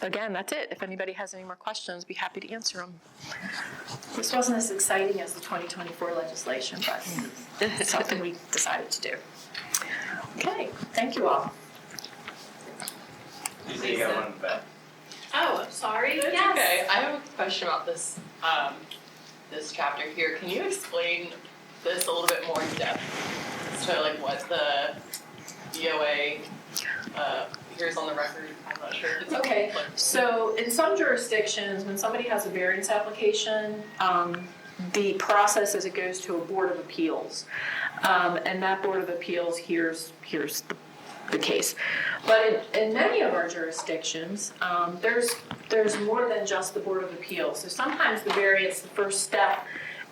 Speaker 7: again, that's it. If anybody has any more questions, be happy to answer them. This wasn't as exciting as the 2024 legislation, but it's something we decided to do. Okay, thank you all.
Speaker 6: You say you got one back.
Speaker 5: Oh, I'm sorry.
Speaker 9: That's
Speaker 5: Yes.
Speaker 9: okay. I have a question about this this chapter here. Can you explain this a little bit more in depth as to like what the DOA here's on the record? I'm not sure.
Speaker 7: Okay, so in some jurisdictions, when somebody has a variance application, the process is it goes to a board of appeals. And that board of appeals hears the case. But in many of our jurisdictions, there's more than just the board of appeals. So sometimes the variance, the first step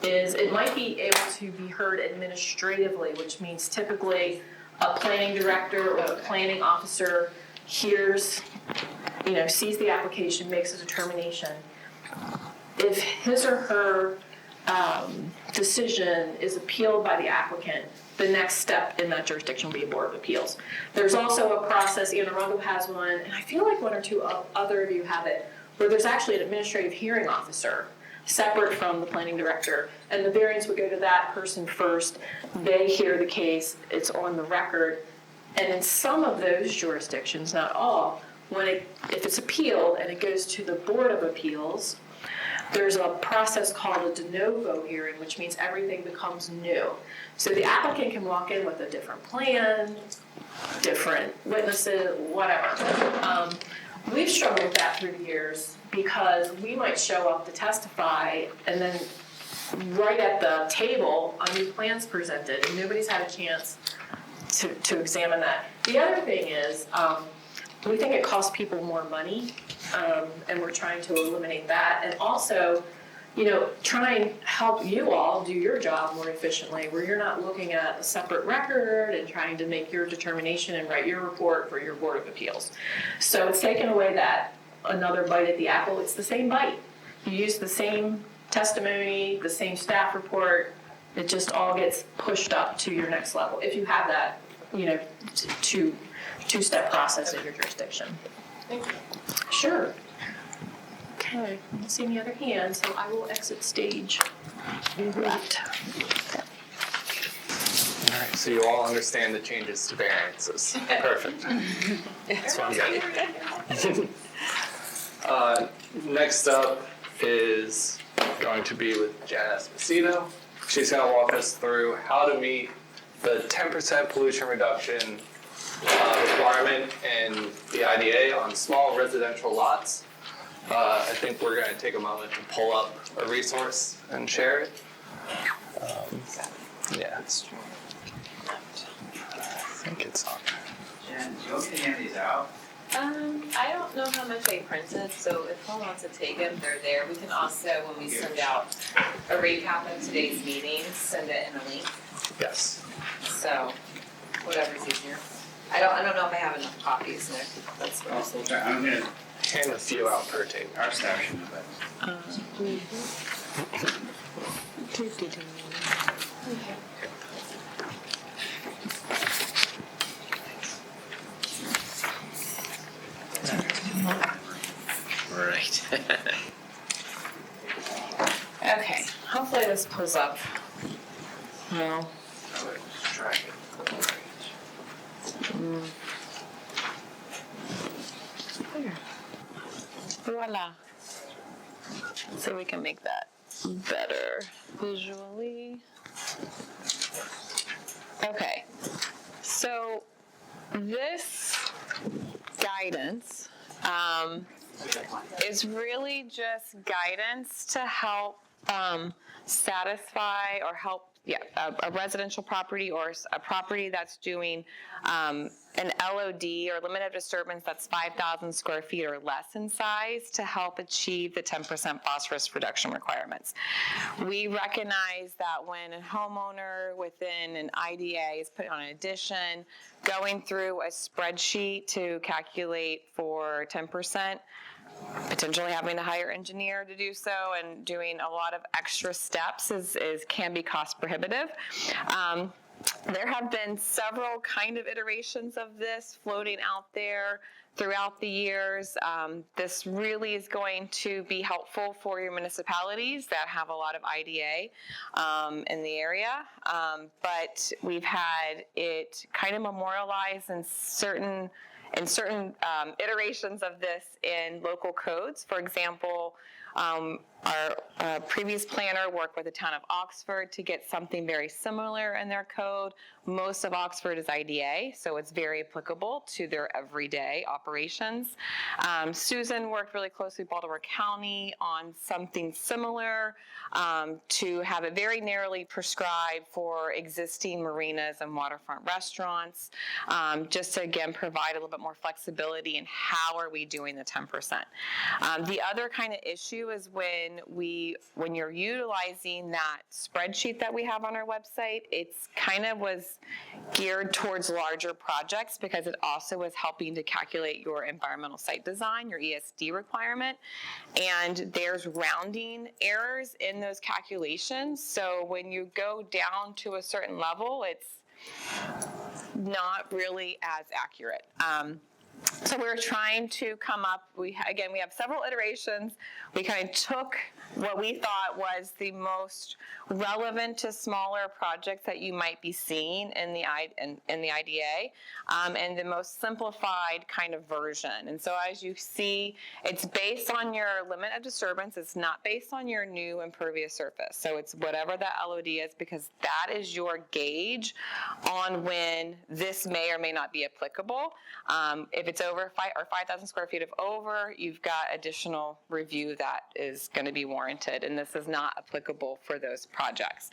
Speaker 7: is it might be able to be heard administratively, which means typically a planning director or a planning officer hears, sees the application, makes a determination. If his or her decision is appealed by the applicant, the next step in that jurisdiction will be a board of appeals. There's also a process, Anne Arundel has one, and I feel like one or two other of you have it, where there's actually an administrative hearing officer separate from the planning director, and the variance would go to that person first. They hear the case, it's on the record, and in some of those jurisdictions, not all, if it's appealed and it goes to the board of appeals, there's a process called a de novo hearing, which means everything becomes new. So the applicant can walk in with a different plan, different witnesses, whatever. We've struggled with that through the years because we might show up to testify and then right at the table, a new plan's presented and nobody's had a chance to examine that. The other thing is, we think it costs people more money, and we're trying to eliminate that. And also, try and help you all do your job more efficiently, where you're not looking at a separate record and trying to make your determination and write your report for your Board of Appeals. So it's taken away that another bite at the apple. It's the same bite. You use the same testimony, the same staff report. It just all gets pushed up to your next level. If you have that, two-step process in your jurisdiction.
Speaker 9: Thank you.
Speaker 7: Sure. Okay, I don't see any other hands, so I will exit stage left.
Speaker 1: All right, so you all understand the changes to variances. Perfect. That's what I'm getting. Next up is going to be with Jen Esposito. She's going to walk us through how to meet the 10% pollution reduction requirement in the IDA on small residential lots. I think we're going to take a moment to pull up a resource and share it. Yeah, I think it's on.
Speaker 6: Jen, do you want me to hand these out?
Speaker 4: I don't know how much I printed, so if Paul wants to take them, they're there. We can also, when we send out a recap of today's meeting, send it in a link.
Speaker 1: Yes.
Speaker 4: So, whatever's easier. I don't know if I have enough copies, Nick. That's what I was thinking.
Speaker 6: I'm gonna,
Speaker 1: Hand a few out per table.
Speaker 6: our staff should know that.
Speaker 2: Right.
Speaker 7: Okay, hopefully this pulls up. No.
Speaker 6: Track it.
Speaker 7: Voila. So we can make that better visually. Okay, so this
Speaker 10: guidance is really just guidance to help satisfy or help a residential property or a property that's doing an LOD or limit of disturbance that's 5,000 square feet or less in size to help achieve the 10% phosphorus reduction requirements. We recognize that when a homeowner within an IDA is putting on an addition, going through a spreadsheet to calculate for 10%, potentially having to hire an engineer to do so and doing a lot of extra steps can be cost prohibitive. There have been several kind of iterations of this floating out there throughout the years. This really is going to be helpful for your municipalities that have a lot of IDA in the area, but we've had it kind of memorialized in certain iterations of this in local codes. For example, our previous planner worked with the town of Oxford to get something very similar in their code. Most of Oxford is IDA, so it's very applicable to their everyday operations. Susan worked really closely with Baltimore County on something similar to have it very narrowly prescribed for existing marinas and waterfront restaurants, just to again provide a little bit more flexibility in how are we doing the 10%. The other kind of issue is when you're utilizing that spreadsheet that we have on our website, it's kind of was geared towards larger projects because it also was helping to calculate your environmental site design, your ESD requirement, and there's rounding errors in those calculations. So when you go down to a certain level, it's not really as accurate. So we're trying to come up, we have several iterations. We kind of took what we thought was the most relevant to smaller projects that you might be seeing in the IDA, and the most simplified kind of version. And so as you see, it's based on your limit of disturbance. It's not based on your new impervious surface. So it's whatever that LOD is, because that is your gauge on when this may or may not be applicable. If it's over 5,000 square feet of over, you've got additional review that is going to be warranted, and this is not applicable for those projects.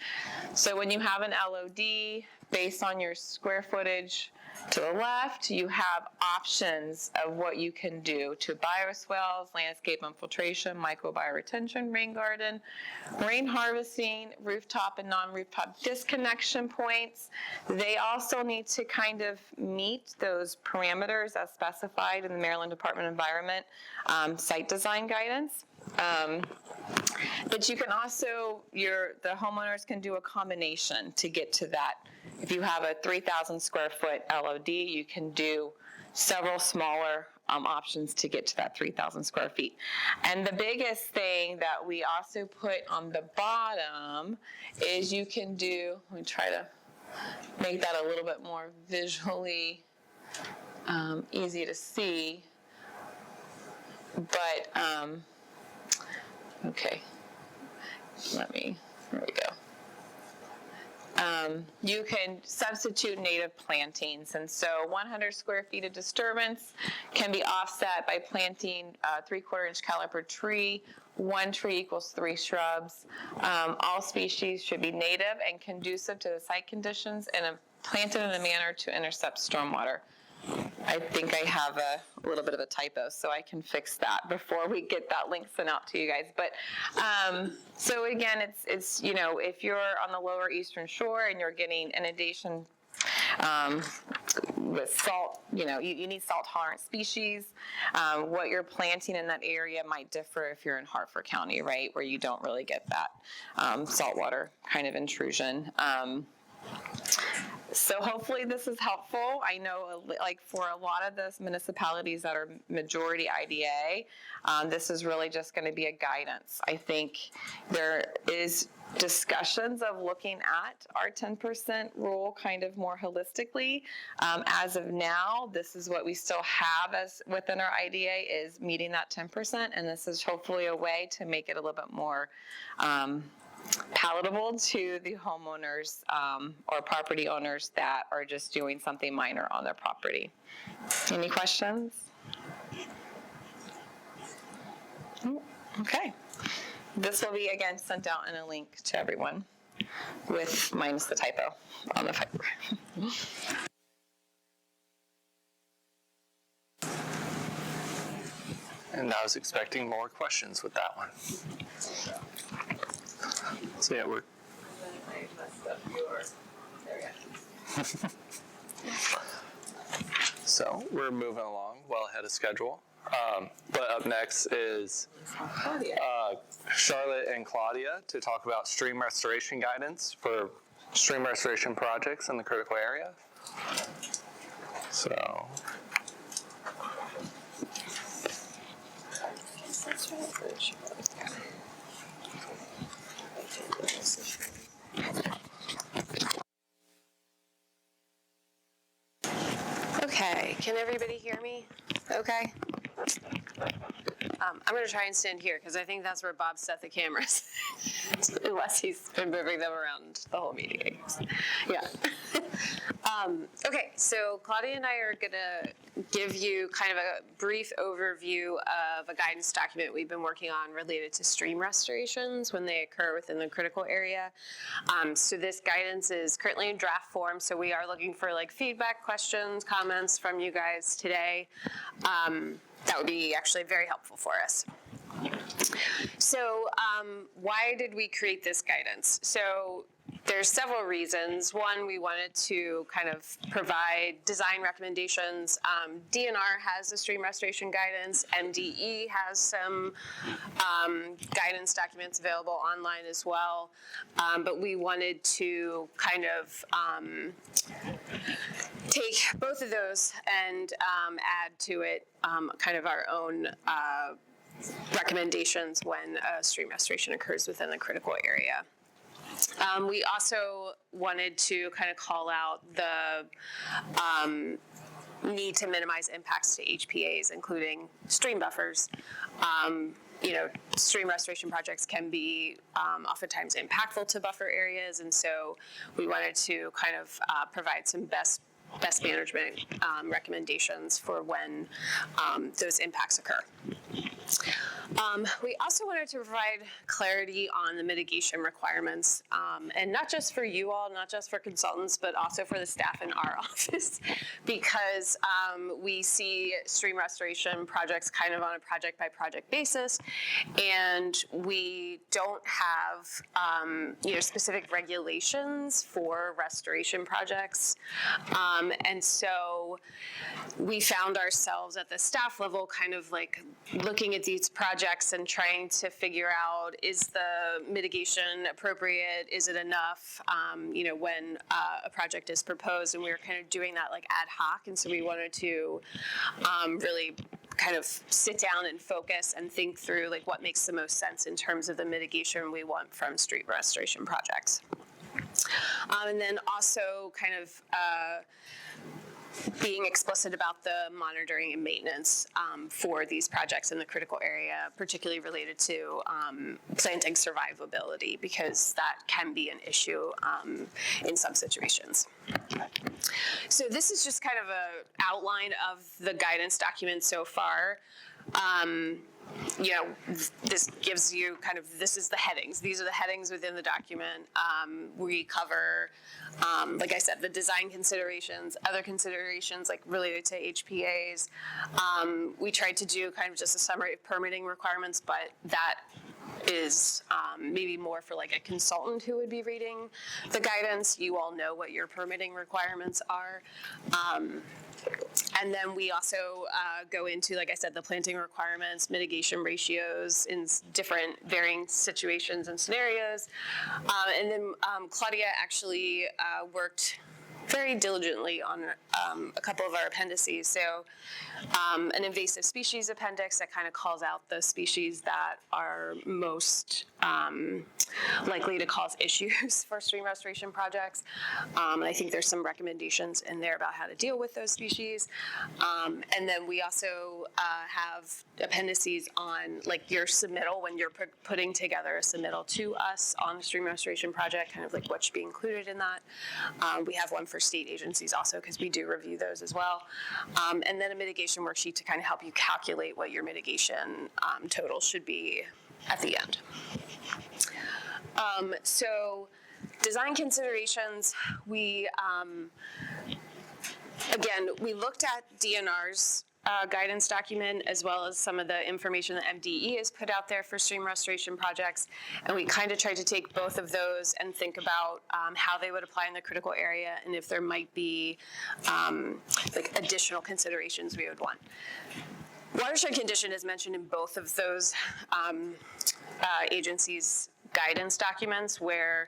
Speaker 10: So when you have an LOD based on your square footage to the left, you have options of what you can do to bioswales, landscape infiltration, microbial rain garden, rain harvesting, rooftop and non-rooftop disconnection points. They also need to kind of meet those parameters as specified in the Maryland Department of Environment site design guidance. But you can also, the homeowners can do a combination to get to that. If you have a 3,000 square foot LOD, you can do several smaller options to get to that 3,000 square feet. And the biggest thing that we also put on the bottom is you can do, let me try to make that a little bit more visually easy to see, but okay, there we go. You can substitute native plantings, and so 100 square feet of disturbance can be offset by planting a 3/4 inch caliper tree. 1 tree equals 3 shrubs. All species should be native and conducive to the site conditions and planted in a manner to intercept stormwater. I think I have a little bit of a typo, so I can fix that before we get that link sent out to you guys. But so again, it's if you're on the lower eastern shore and you're getting inundation with salt, you need salt tolerant species. What you're planting in that area might differ if you're in Hartford County, right, where you don't really get that saltwater kind of intrusion. So hopefully this is helpful. I know like for a lot of the municipalities that are majority IDA, this is really just going to be a guidance. I think there is discussions of looking at our 10% rule kind of more holistically. As of now, this is what we still have as within our IDA is meeting that 10%, and this is hopefully a way to make it a little bit more palatable to the homeowners or property owners that are just doing something minor on their property. Any questions? Okay. This will be, again, sent out in a link to everyone with minus the typo on the fiber.
Speaker 1: And I was expecting more questions with that one. So yeah,
Speaker 9: I messed up there we go.
Speaker 1: So we're moving along well ahead of schedule. But up next is Charlotte and Claudia to talk about stream restoration guidance for stream restoration projects in the critical area. So.
Speaker 3: Okay, can everybody hear me? Okay. I'm going to try and stand here because I think that's where Bob set the cameras, unless he's been moving them around the whole meeting, I guess. Yeah. Okay, so Claudia and I are going to give you kind of a brief overview of a guidance document we've been working on related to stream restorations when they occur within the critical area. So this guidance is currently in draft form, so we are looking for like feedback, questions, comments from you guys today. That would be actually very helpful for us. So why did we create this guidance? So there's several reasons. One, we wanted to kind of provide design recommendations. DNR has a stream restoration guidance. MDE has some guidance documents available online as well. But we wanted to kind of take both of those and add to it kind of our own recommendations when a stream restoration occurs within the critical area. We also wanted to kind of call out the need to minimize impacts to HPAs, including stream buffers. Stream restoration projects can be oftentimes impactful to buffer areas, and so we wanted to kind of provide some best management recommendations for when those impacts occur. We also wanted to provide clarity on the mitigation requirements, and not just for you all, not just for consultants, but also for the staff in our office, because we see stream restoration projects kind of on a project-by-project basis, and we don't have specific regulations for restoration projects. And so we found ourselves at the staff level kind of like looking at these projects and trying to figure out, is the mitigation appropriate? Is it enough? When a project is proposed, and we were kind of doing that like ad hoc. And so we wanted to really kind of sit down and focus and think through like what makes the most sense in terms of the mitigation we want from street restoration projects. And then also kind of being explicit about the monitoring and maintenance for these projects in the critical area, particularly related to planting survivability, because that can be an issue in some situations. So this is just kind of an outline of the guidance document so far. This gives you kind of, this is the headings. These are the headings within the document. We cover, like I said, the design considerations, other considerations like related to HPAs. We tried to do kind of just a summary of permitting requirements, but that is maybe more for like a consultant who would be reading the guidance. You all know what your permitting requirements are. And then we also go into, like I said, the planting requirements, mitigation ratios in different varying situations and scenarios. And then Claudia actually worked very diligently on a couple of our appendices. So an invasive species appendix that kind of calls out the species that are most likely to cause issues for stream restoration projects. And I think there's some recommendations in there about how to deal with those species. And then we also have appendices on like your submittal when you're putting together a submittal to us on the stream restoration project, kind of like what should be included in that. We have one for state agencies also because we do review those as well. And then a mitigation worksheet to kind of help you calculate what your mitigation total should be at the end. So design considerations, we looked at DNR's guidance document as well as some of the information that MDE has put out there for stream restoration projects, and we kind of tried to take both of those and think about how they would apply in the critical area and if there might be like additional considerations we would want. Watershed condition is mentioned in both of those agencies' guidance documents where,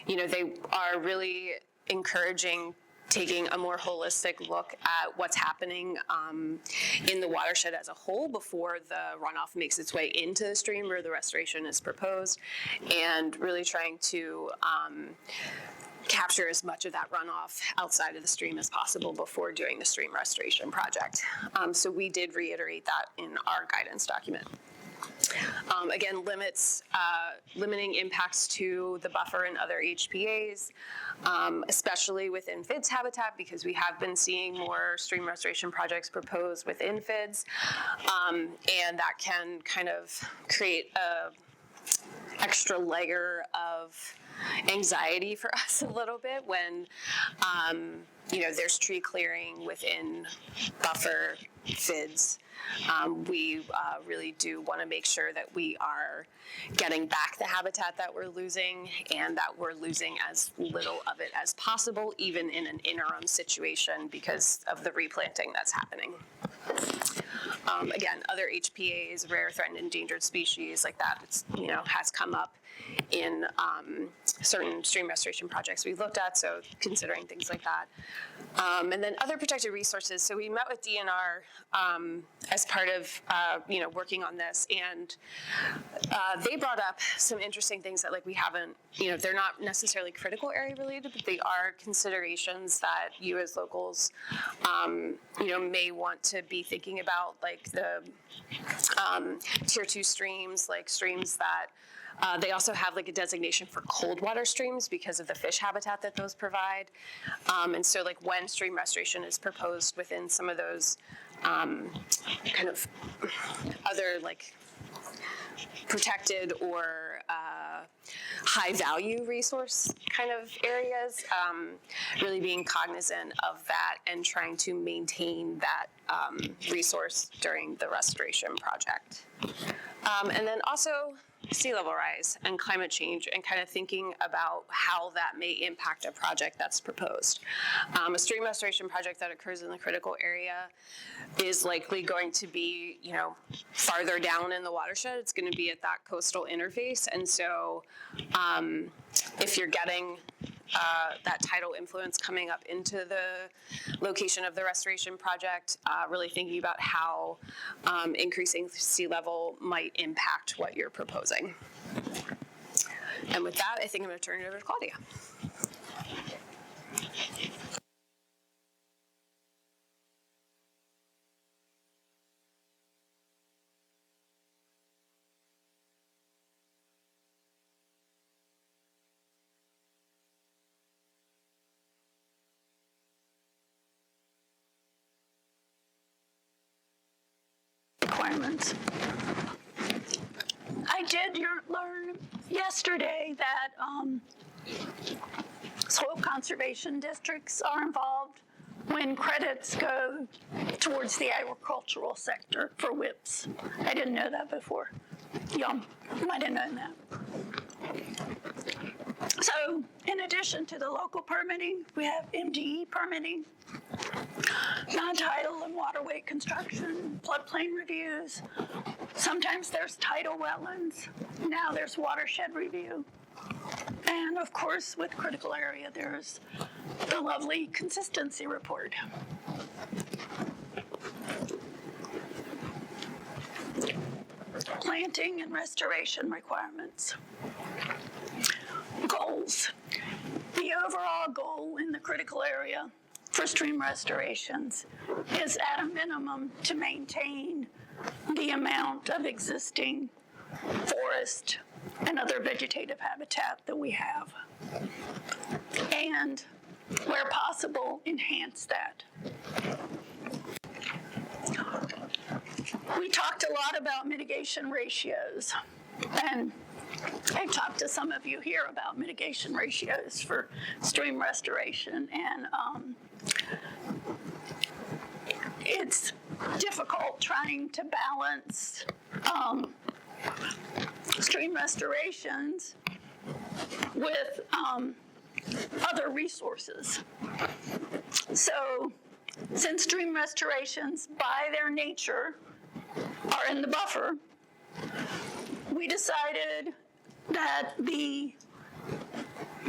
Speaker 3: you know, they are really encouraging taking a more holistic look at what's happening in the watershed as a whole before the runoff makes its way into the stream where the restoration is proposed, and really trying to capture as much of that runoff outside of the stream as possible before doing the stream restoration project. So we did reiterate that in our guidance document. Again, limiting impacts to the buffer and other HPAs, especially within FIDS habitat, because we have been seeing more stream restoration projects proposed within FIDS, and that can kind of create a extra layer of anxiety for us a little bit when you know, there's tree clearing within buffer FIDS. We really do want to make sure that we are getting back the habitat that we're losing and that we're losing as little of it as possible, even in an interim situation because of the replanting that's happening. Again, other HPAs, rare, threatened, endangered species like that, it's, you know, has come up in certain stream restoration projects we've looked at, so considering things like that. And then other protected resources. So we met with DNR as part of you know, working on this, and they brought up some interesting things that like we haven't, you know, they're not necessarily critical area related, but they are considerations that you as locals, you know, may want to be thinking about, like the tier 2 streams, like streams that they also have like a designation for cold water streams because of the fish habitat that those provide. And so like when stream restoration is proposed within some of those kind of other like protected or high value resource kind of areas, really being cognizant of that and trying to maintain that resource during the restoration project. And then also sea level rise and climate change, and kind of thinking about how that may impact a project that's proposed. A stream restoration project that occurs in the critical area is likely going to be, you know, farther down in the watershed. It's going to be at that coastal interface, and so if you're getting that tidal influence coming up into the location of the restoration project, really thinking about how increasing sea level might impact what you're proposing. And with that, I think I'm going to turn it over to Claudia.
Speaker 11: Requirements. I did learn yesterday that soil conservation districts are involved when credits go towards the agricultural sector for WIPs. I didn't know that before. Y'all might have known that. So, in addition to the local permitting, we have MDE permitting, non-tidal and waterway construction, floodplain reviews. Sometimes there's tidal wetlands. Now there's watershed review. And of course, with critical area, there's the lovely consistency report. Planting and restoration requirements. Goals. The overall goal in the critical area for stream restorations is at a minimum to maintain the amount of existing forest and other vegetative habitat that we have. And where possible, enhance that. We talked a lot about mitigation ratios, and I've talked to some of you here about mitigation ratios for stream restoration, and it's difficult trying to balance stream restorations with other resources. So, since stream restorations, by their nature, are in the buffer, we decided that the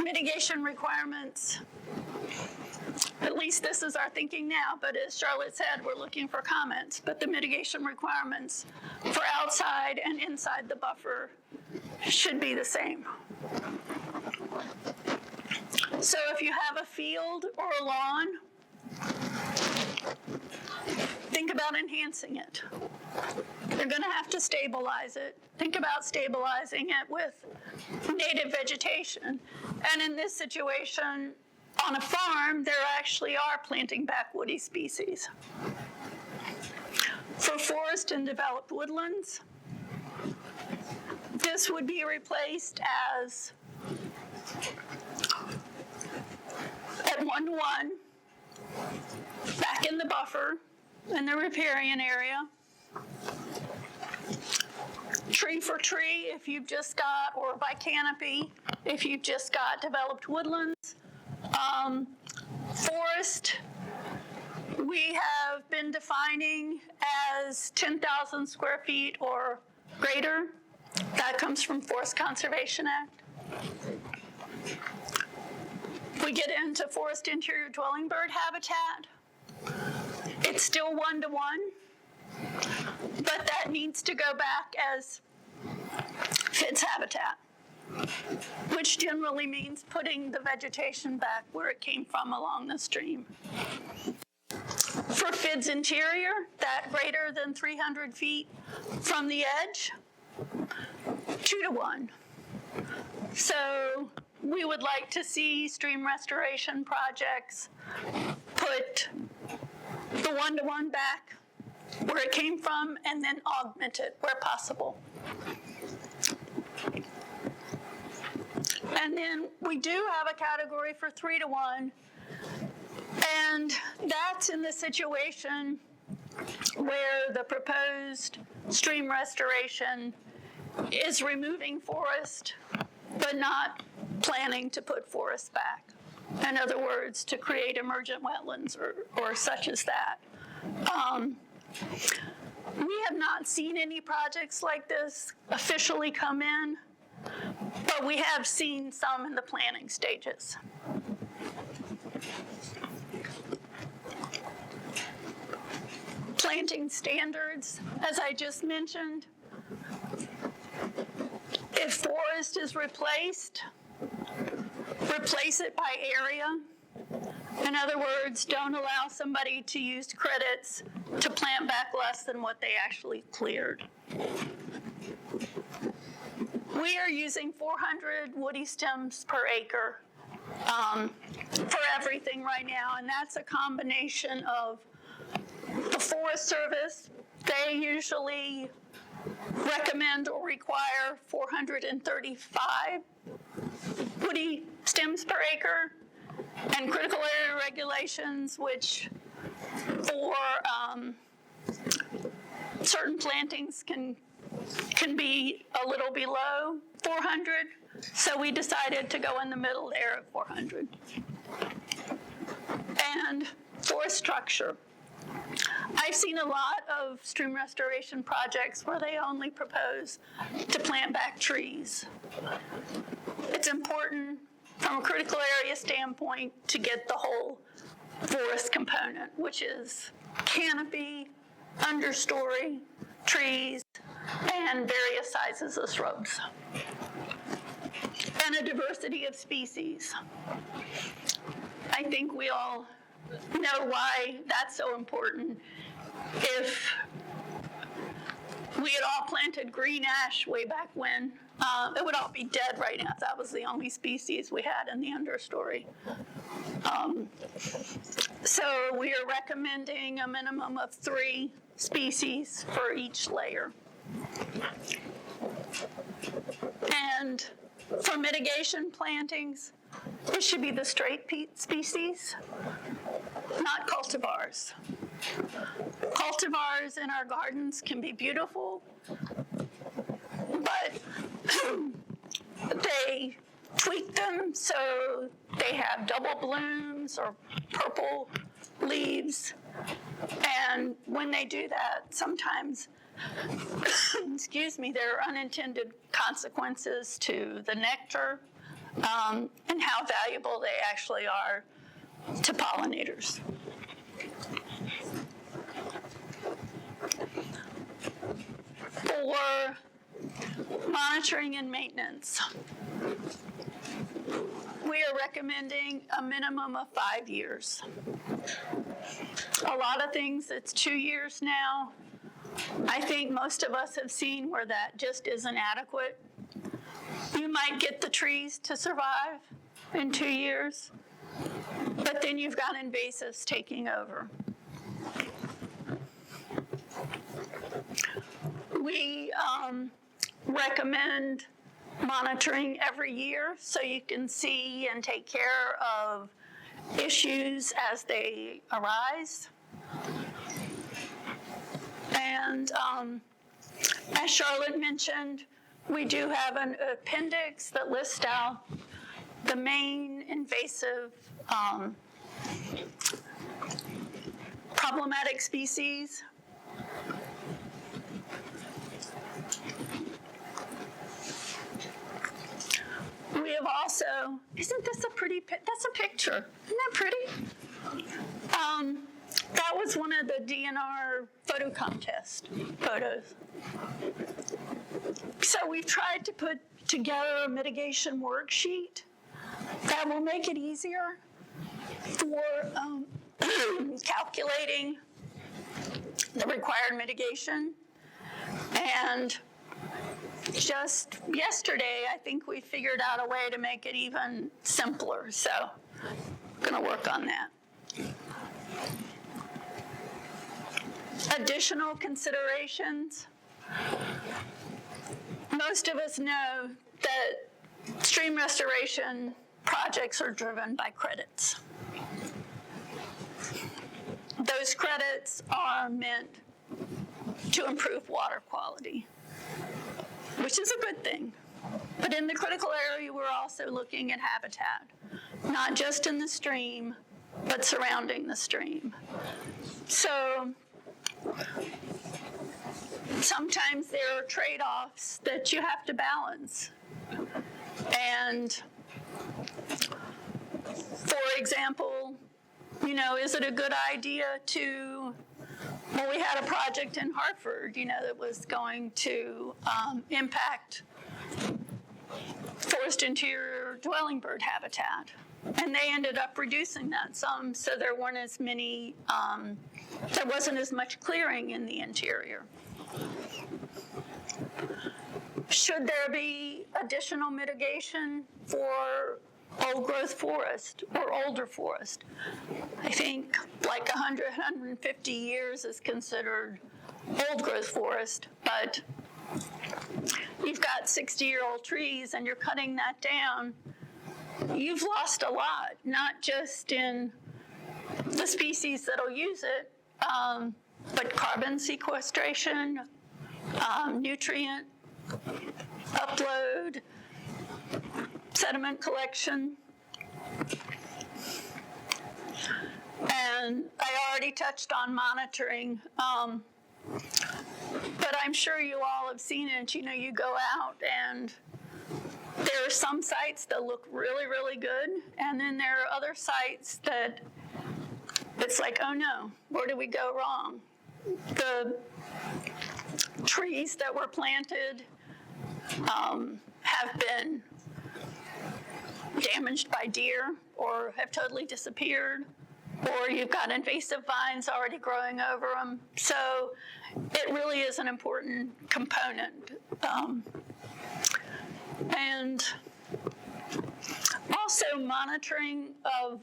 Speaker 11: mitigation requirements, at least this is our thinking now, but as Charlotte said, we're looking for comments, but the mitigation requirements for outside and inside the buffer should be the same. So if you have a field or a lawn, think about enhancing it. You're going to have to stabilize it. Think about stabilizing it with native vegetation. And in this situation, on a farm, there actually are planting back woody species. For forest and developed woodlands, this would be replaced as at 1:1, back in the buffer, in the riparian area. Tree for tree if you've just got, or by canopy if you've just got developed woodlands. Forest, we have been defining as 10,000 square feet or greater. That comes from Forest Conservation Act. We get into forest interior dwelling bird habitat. It's still 1:1, but that needs to go back as FIDS habitat, which generally means putting the vegetation back where it came from along the stream. For FIDS interior, that greater than 300 feet from the edge, 2:1. So we would like to see stream restoration projects put the 1:1 back where it came from and then augment it where possible. And then we do have a category for 3:1, and that's in the situation where the proposed stream restoration is removing forest but not planning to put forest back. In other words, to create emergent wetlands or such as that. We have not seen any projects like this officially come in, but we have seen some in the planning stages. Planting standards, as I just mentioned, if forest is replaced, replace it by area. In other words, don't allow somebody to use credits to plant back less than what they actually cleared. We are using 400 woody stems per acre for everything right now, and that's a combination of the Forest Service. They usually recommend or require 435 woody stems per acre, and critical area regulations, which for certain plantings can be a little below 400, so we decided to go in the middle there at 400. And forest structure. I've seen a lot of stream restoration projects where they only propose to plant back trees. It's important from a critical area standpoint to get the whole forest component, which is canopy, understory, trees, and various sizes of shrubs, and a diversity of species. I think we all know why that's so important. If we had all planted green ash way back when, it would all be dead right now if that was the only species we had in the understory. So we are recommending a minimum of 3 species for each layer. And for mitigation plantings, it should be the straight species, not cultivars. Cultivars in our gardens can be beautiful, but they tweak them so they have double blooms or purple leaves. And when they do that, sometimes, excuse me, there are unintended consequences to the nectar and how valuable they actually are to pollinators. For monitoring and maintenance, we are recommending a minimum of 5 years. A lot of things, it's 2 years now. I think most of us have seen where that just isn't adequate. You might get the trees to survive in 2 years, but then you've got invasives taking over. We recommend monitoring every year so you can see and take care of issues as they arise. And as Charlotte mentioned, we do have an appendix that lists out the main invasive problematic species. We have also, isn't this a pretty, that's a picture. Isn't that pretty? That was one of the DNR photo contest photos. So we've tried to put together a mitigation worksheet that will make it easier for calculating the required mitigation. And just yesterday, I think we figured out a way to make it even simpler. So I'm going to work on that. Additional considerations. Most of us know that stream restoration projects are driven by credits. Those credits are meant to improve water quality, which is a good thing. But in the critical area, we're also looking at habitat, not just in the stream, but surrounding the stream. So sometimes there are trade-offs that you have to balance. And for example, is it a good idea to, well, we had a project in Hartford, that was going to impact forest interior dwelling bird habitat. And they ended up reducing that some, so there weren't as many, there wasn't as much clearing in the interior. Should there be additional mitigation for old growth forest or older forest? I think like 100, 150 years is considered old growth forest, but you've got 60-year-old trees and you're cutting that down, you've lost a lot, not just in the species that'll use it, but carbon sequestration, nutrient upload, sediment collection. And I already touched on monitoring, but I'm sure you all have seen it. You go out and there are some sites that look really, really good, and then there are other sites that it's like, oh no, where did we go wrong? trees that were planted have been damaged by deer or have totally disappeared, or you've got invasive vines already growing over them. So it really is an important component. And also monitoring of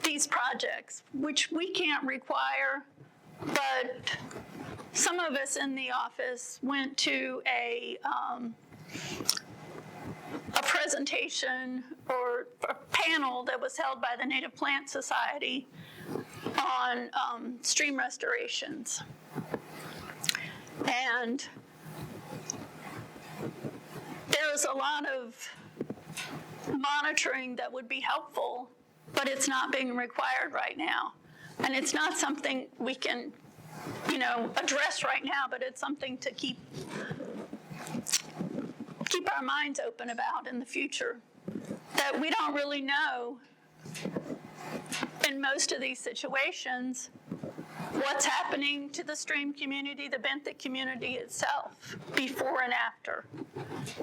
Speaker 11: these projects, which we can't require, but some of us in the office went to a presentation or a panel that was held by the Native Plant Society on stream restorations. And there's a lot of monitoring that would be helpful, but it's not being required right now. And it's not something we can, address right now, but it's something to keep our minds open about in the future. That we don't really know in most of these situations what's happening to the stream community, the benthic community itself, before and after.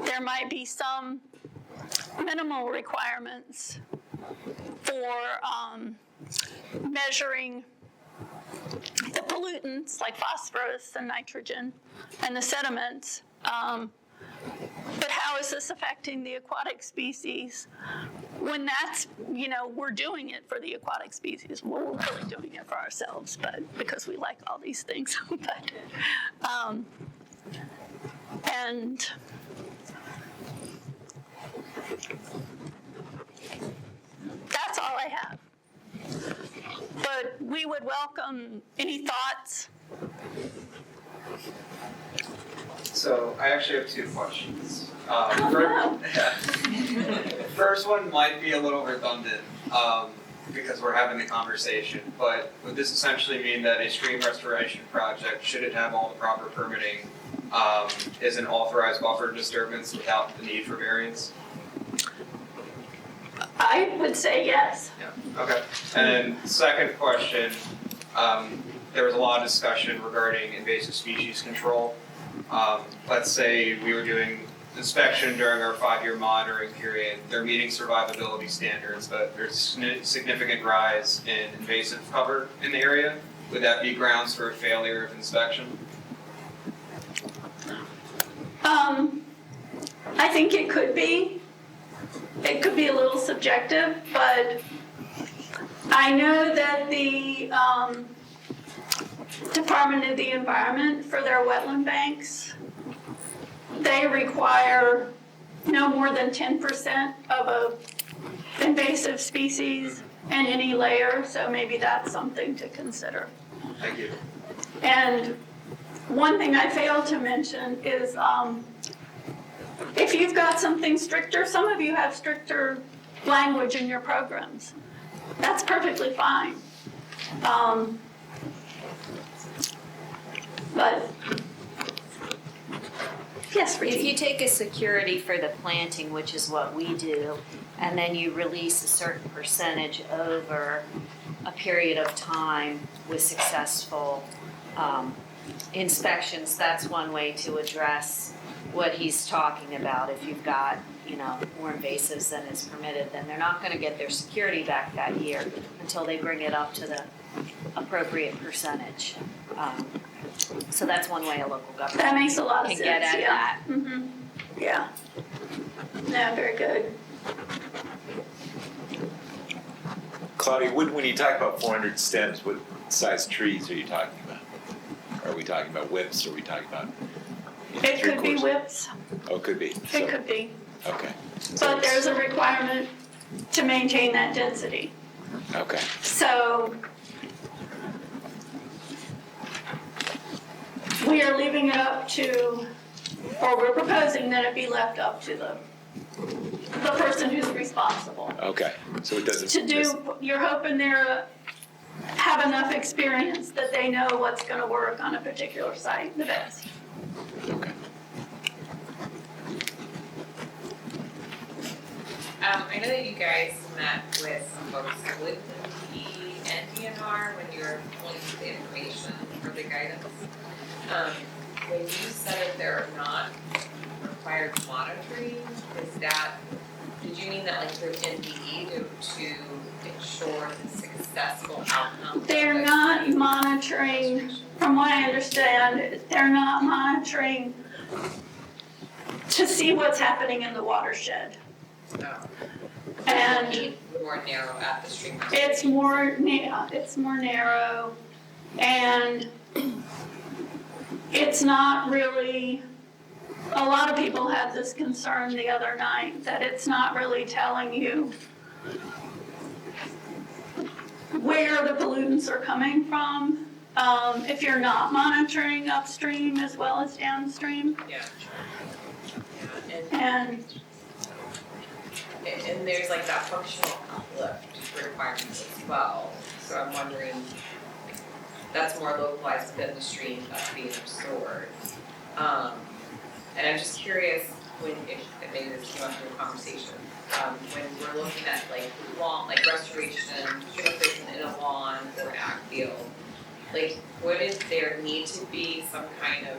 Speaker 11: There might be some minimal requirements for measuring the pollutants like phosphorus and nitrogen and the sediments. But how is this affecting the aquatic species? When that's, we're doing it for the aquatic species. Well, we're really doing it for ourselves, but because we like all these things. But, and that's all I have. But we would welcome any thoughts.
Speaker 12: So I actually have two questions.
Speaker 11: No.
Speaker 12: First one might be a little redundant because we're having the conversation, but would this essentially mean that a stream restoration project, should it have all the proper permitting, is an authorized buffer disturbance without the need for variance?
Speaker 11: I would say yes.
Speaker 12: Yeah. Okay. And then second question, there was a lot of discussion regarding invasive species control. Let's say we were doing inspection during our 5-year monitoring period. They're meeting survivability standards, but there's significant rise in invasive cover in the area. Would that be grounds for a failure of inspection?
Speaker 11: I think it could be. It could be a little subjective, but I know that the Department of the Environment, for their wetland banks, they require no more than 10% of a invasive species in any layer, so maybe that's something to consider.
Speaker 12: Thank you.
Speaker 11: And one thing I failed to mention is if you've got something stricter, some of you have stricter language in your programs. That's perfectly fine. But yes,
Speaker 8: If you take a security for the planting, which is what we do, and then you release a certain percentage over a period of time with successful inspections, that's one way to address what he's talking about. If you've got, more invasives than is permitted, then they're not going to get their security back that year until they bring it up to the appropriate percentage. So that's one way a local government
Speaker 11: that makes a lot of
Speaker 8: can
Speaker 11: sense.
Speaker 8: get at
Speaker 11: Yeah.
Speaker 8: that.
Speaker 11: Mm-hmm. Yeah. No, very good.
Speaker 13: Claudia, when you talk about 400 stems, what size trees are you talking about? Are we talking about whips? Are we talking about?
Speaker 11: It could be whips.
Speaker 13: Oh, it could be.
Speaker 11: It could be.
Speaker 13: Okay.
Speaker 11: But there's a requirement to maintain that density.
Speaker 13: Okay.
Speaker 11: So we are leaving it up to, or we're proposing that it be left up to the person who's responsible.
Speaker 13: Okay. So it doesn't.
Speaker 11: To do, you're hoping they're have enough experience that they know what's going to work on a particular site the best.
Speaker 13: Okay.
Speaker 4: I know that you guys met with some folks with the and DNR when you were for the information or the guidance. When you said that there are not required monitoring, did you mean that like through NDE to ensure the successful outcome?
Speaker 11: They're not monitoring, from what I understand, they're not monitoring to see what's happening in the watershed.
Speaker 4: No.
Speaker 11: And
Speaker 4: More narrow at the stream.
Speaker 11: it's more narrow, and it's not really, a lot of people had this concern the other night, that it's not really telling you where the pollutants are coming from, if you're not monitoring upstream as well as downstream.
Speaker 4: Yeah.
Speaker 11: And
Speaker 4: And there's like that functional uplift requirement as well. So I'm wondering, that's more localized within the stream that's being absorbed. And I'm just curious if maybe this came up in your conversation, when we're looking at like lawn, like restoration, stream restoration in a lawn or an ag field, like wouldn't there need to be some kind of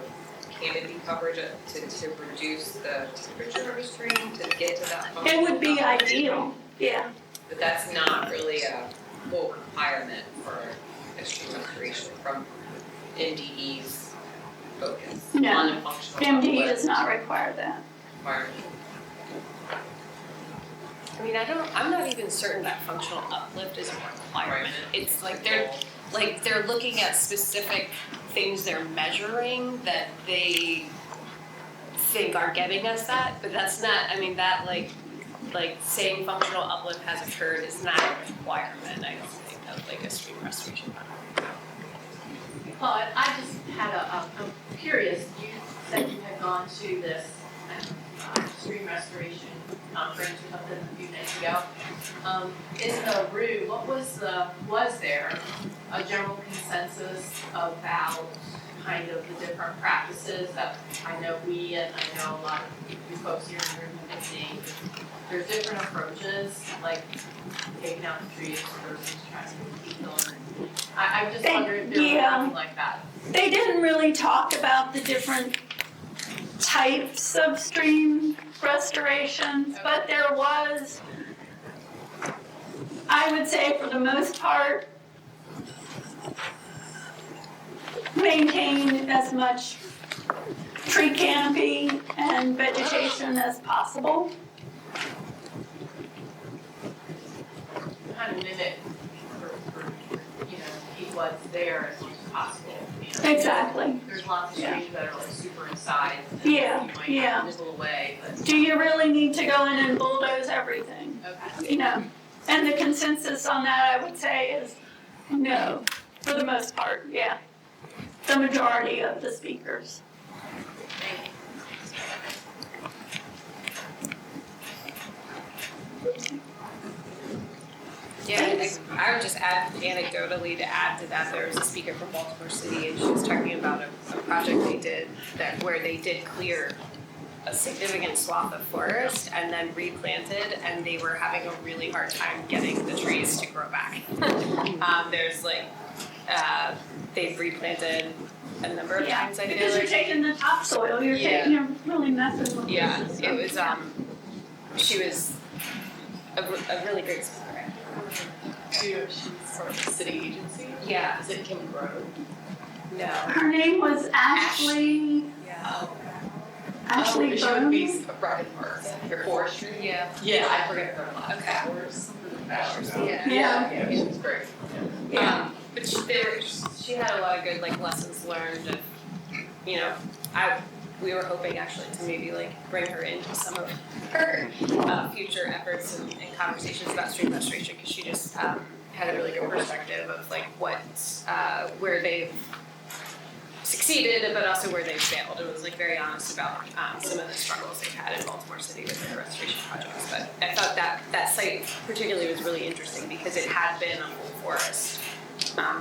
Speaker 4: canopy coverage to reduce the temperature of a stream to get to that functional
Speaker 11: it would be
Speaker 4: uplift?
Speaker 11: ideal, yeah.
Speaker 4: But that's not really a full requirement for a stream restoration from NDE's focus
Speaker 11: No.
Speaker 4: on a functional
Speaker 11: MD
Speaker 4: uplift
Speaker 11: does not require that.
Speaker 4: requirement.
Speaker 3: I mean, I'm not even certain that functional uplift is a requirement. It's like they're looking at specific things they're measuring that they think are getting us that, but that's not, I mean, that like saying functional uplift has occurred is not a requirement, I don't think, of like a stream restoration plan.
Speaker 5: Well, I just had I'm curious, you said you had gone to this stream restoration conference or something a few days ago. In the room, was there a general consensus about kind of the different practices that I know we and I know a lot of you folks here in the room have been seeing? There's different approaches, like taking out the trees versus trying to keep them. I just wonder if there was something like that.
Speaker 11: They didn't really talk about the different types of stream restorations, but there was, I would say for the most part, maintain as much tree canopy and vegetation as possible.
Speaker 5: Kind of mimic or keep what's there as much as possible.
Speaker 11: Exactly.
Speaker 5: There's lots of streams that are like super inside.
Speaker 11: Yeah,
Speaker 5: You might
Speaker 11: yeah.
Speaker 5: nibble away, but.
Speaker 11: Do you really need to go in and bulldoze everything?
Speaker 5: Okay.
Speaker 11: And the consensus on that, I would say, is no, for the most part, yeah. The majority of the speakers.
Speaker 3: Yeah, I would just add anecdotally to add to that, there was a speaker from Baltimore City and she was talking about a project they did where they did clear a significant swath of forest and then replanted, and they were having a really hard time getting the trees to grow back. There's they've replanted a number of times, I feel
Speaker 11: because you're taking the topsoil, you're really messing with it.
Speaker 3: Yeah, it was, she was a really great speaker.
Speaker 9: She's from the city agency?
Speaker 3: Yeah.
Speaker 9: Is it Kim Grove?
Speaker 3: No.
Speaker 11: Her name was Ashley.
Speaker 3: Yeah.
Speaker 11: Ashley
Speaker 9: She would be
Speaker 11: Bones.
Speaker 9: Brian Parks, or Forestry?
Speaker 3: Yeah.
Speaker 9: Yeah, I forget her last.
Speaker 3: Okay.
Speaker 9: Hours.
Speaker 3: Yeah.
Speaker 11: Yeah.
Speaker 9: She was great.
Speaker 11: Yeah.
Speaker 3: But she had a lot of good lessons learned, and we were hoping actually to maybe bring her into some of her future efforts and conversations about stream restoration, because she just had a really good perspective of where they've succeeded, but also where they've failed. It was very honest about some of the struggles they've had in Baltimore City with their restoration projects. But I thought that site particularly was really interesting because it had been a full forest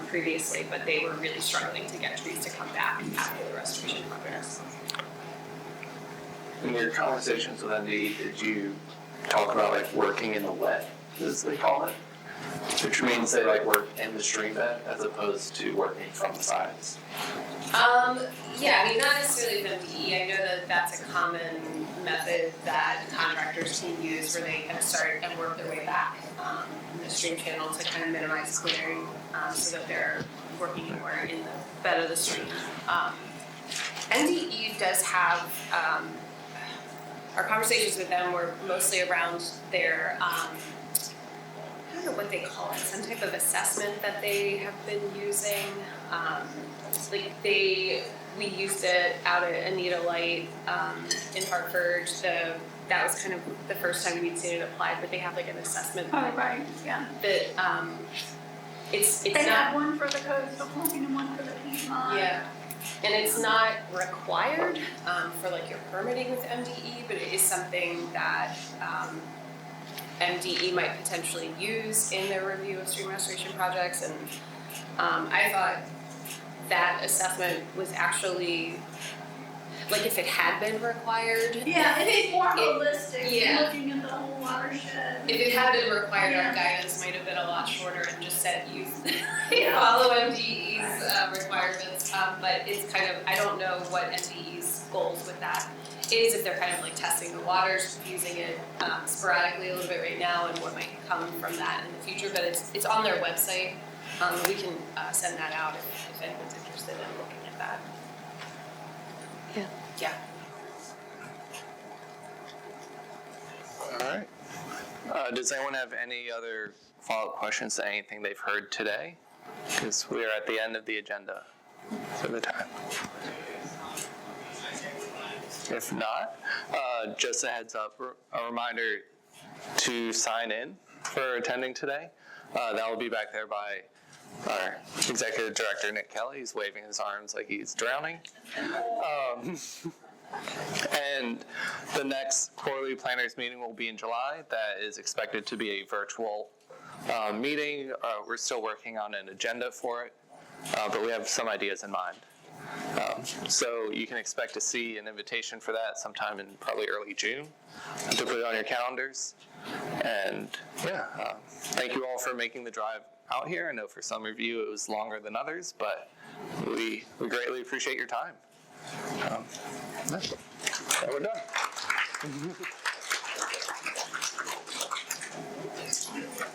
Speaker 3: previously, but they were really struggling to get trees to come back after the restoration projects.
Speaker 1: In your conversations with ND, did you talk about working in the wet, as they call it? Which means they like work in the stream bed as opposed to working from the sides.
Speaker 3: Yeah, I mean, not necessarily with MDE. I know that that's a common method that contractors can use where they kind of start and work their way back in the stream channel to kind of minimize clearing so that they're working more in the bed of the stream. MDE does have, our conversations with them were mostly around their, I don't know what they call it, some type of assessment that they have been using. We used it out at Anita Light in Hartford. That was kind of the first time we'd seen it applied, but they have like an assessment.
Speaker 11: Oh, right, yeah.
Speaker 3: That it's
Speaker 11: They
Speaker 3: not.
Speaker 11: had one for the coastal plain and one for the Piedmont.
Speaker 3: Yeah, and it's not required for like your permitting with MDE, but it is something that MDE might potentially use in their review of stream restoration projects. And I thought that assessment was actually, like if it had been required.
Speaker 11: Yeah, it's more holistic,
Speaker 3: yeah.
Speaker 11: looking at the whole watershed.
Speaker 3: If it had been required,
Speaker 11: Yeah.
Speaker 3: our guidance might have been a lot shorter and just said use,
Speaker 11: Yeah.
Speaker 3: follow MDE's requirements. But it's kind of, I don't know what MDE's goals with that is, if they're kind of like testing the waters, using it sporadically a little bit right now, and what might come from that in the future. But it's on their website. We can send that out if anyone's interested in looking at that.
Speaker 8: Yeah.
Speaker 3: Yeah.
Speaker 1: All right. Does anyone have any other follow-up questions to anything they've heard today? Because we are at the end of the agenda for the time. If not, just a heads up, a reminder to sign in for attending today. That will be back there by our Executive Director, Nick Kelly. He's waving his arms like he's drowning. And the next quarterly planners meeting will be in July. That is expected to be a virtual meeting. We're still working on an agenda for it, but we have some ideas in mind. So you can expect to see an invitation for that sometime in probably early June to put it on your calendars. And yeah, thank you all for making the drive out here. I know for some of you it was longer than others, but we greatly appreciate your time. We're done.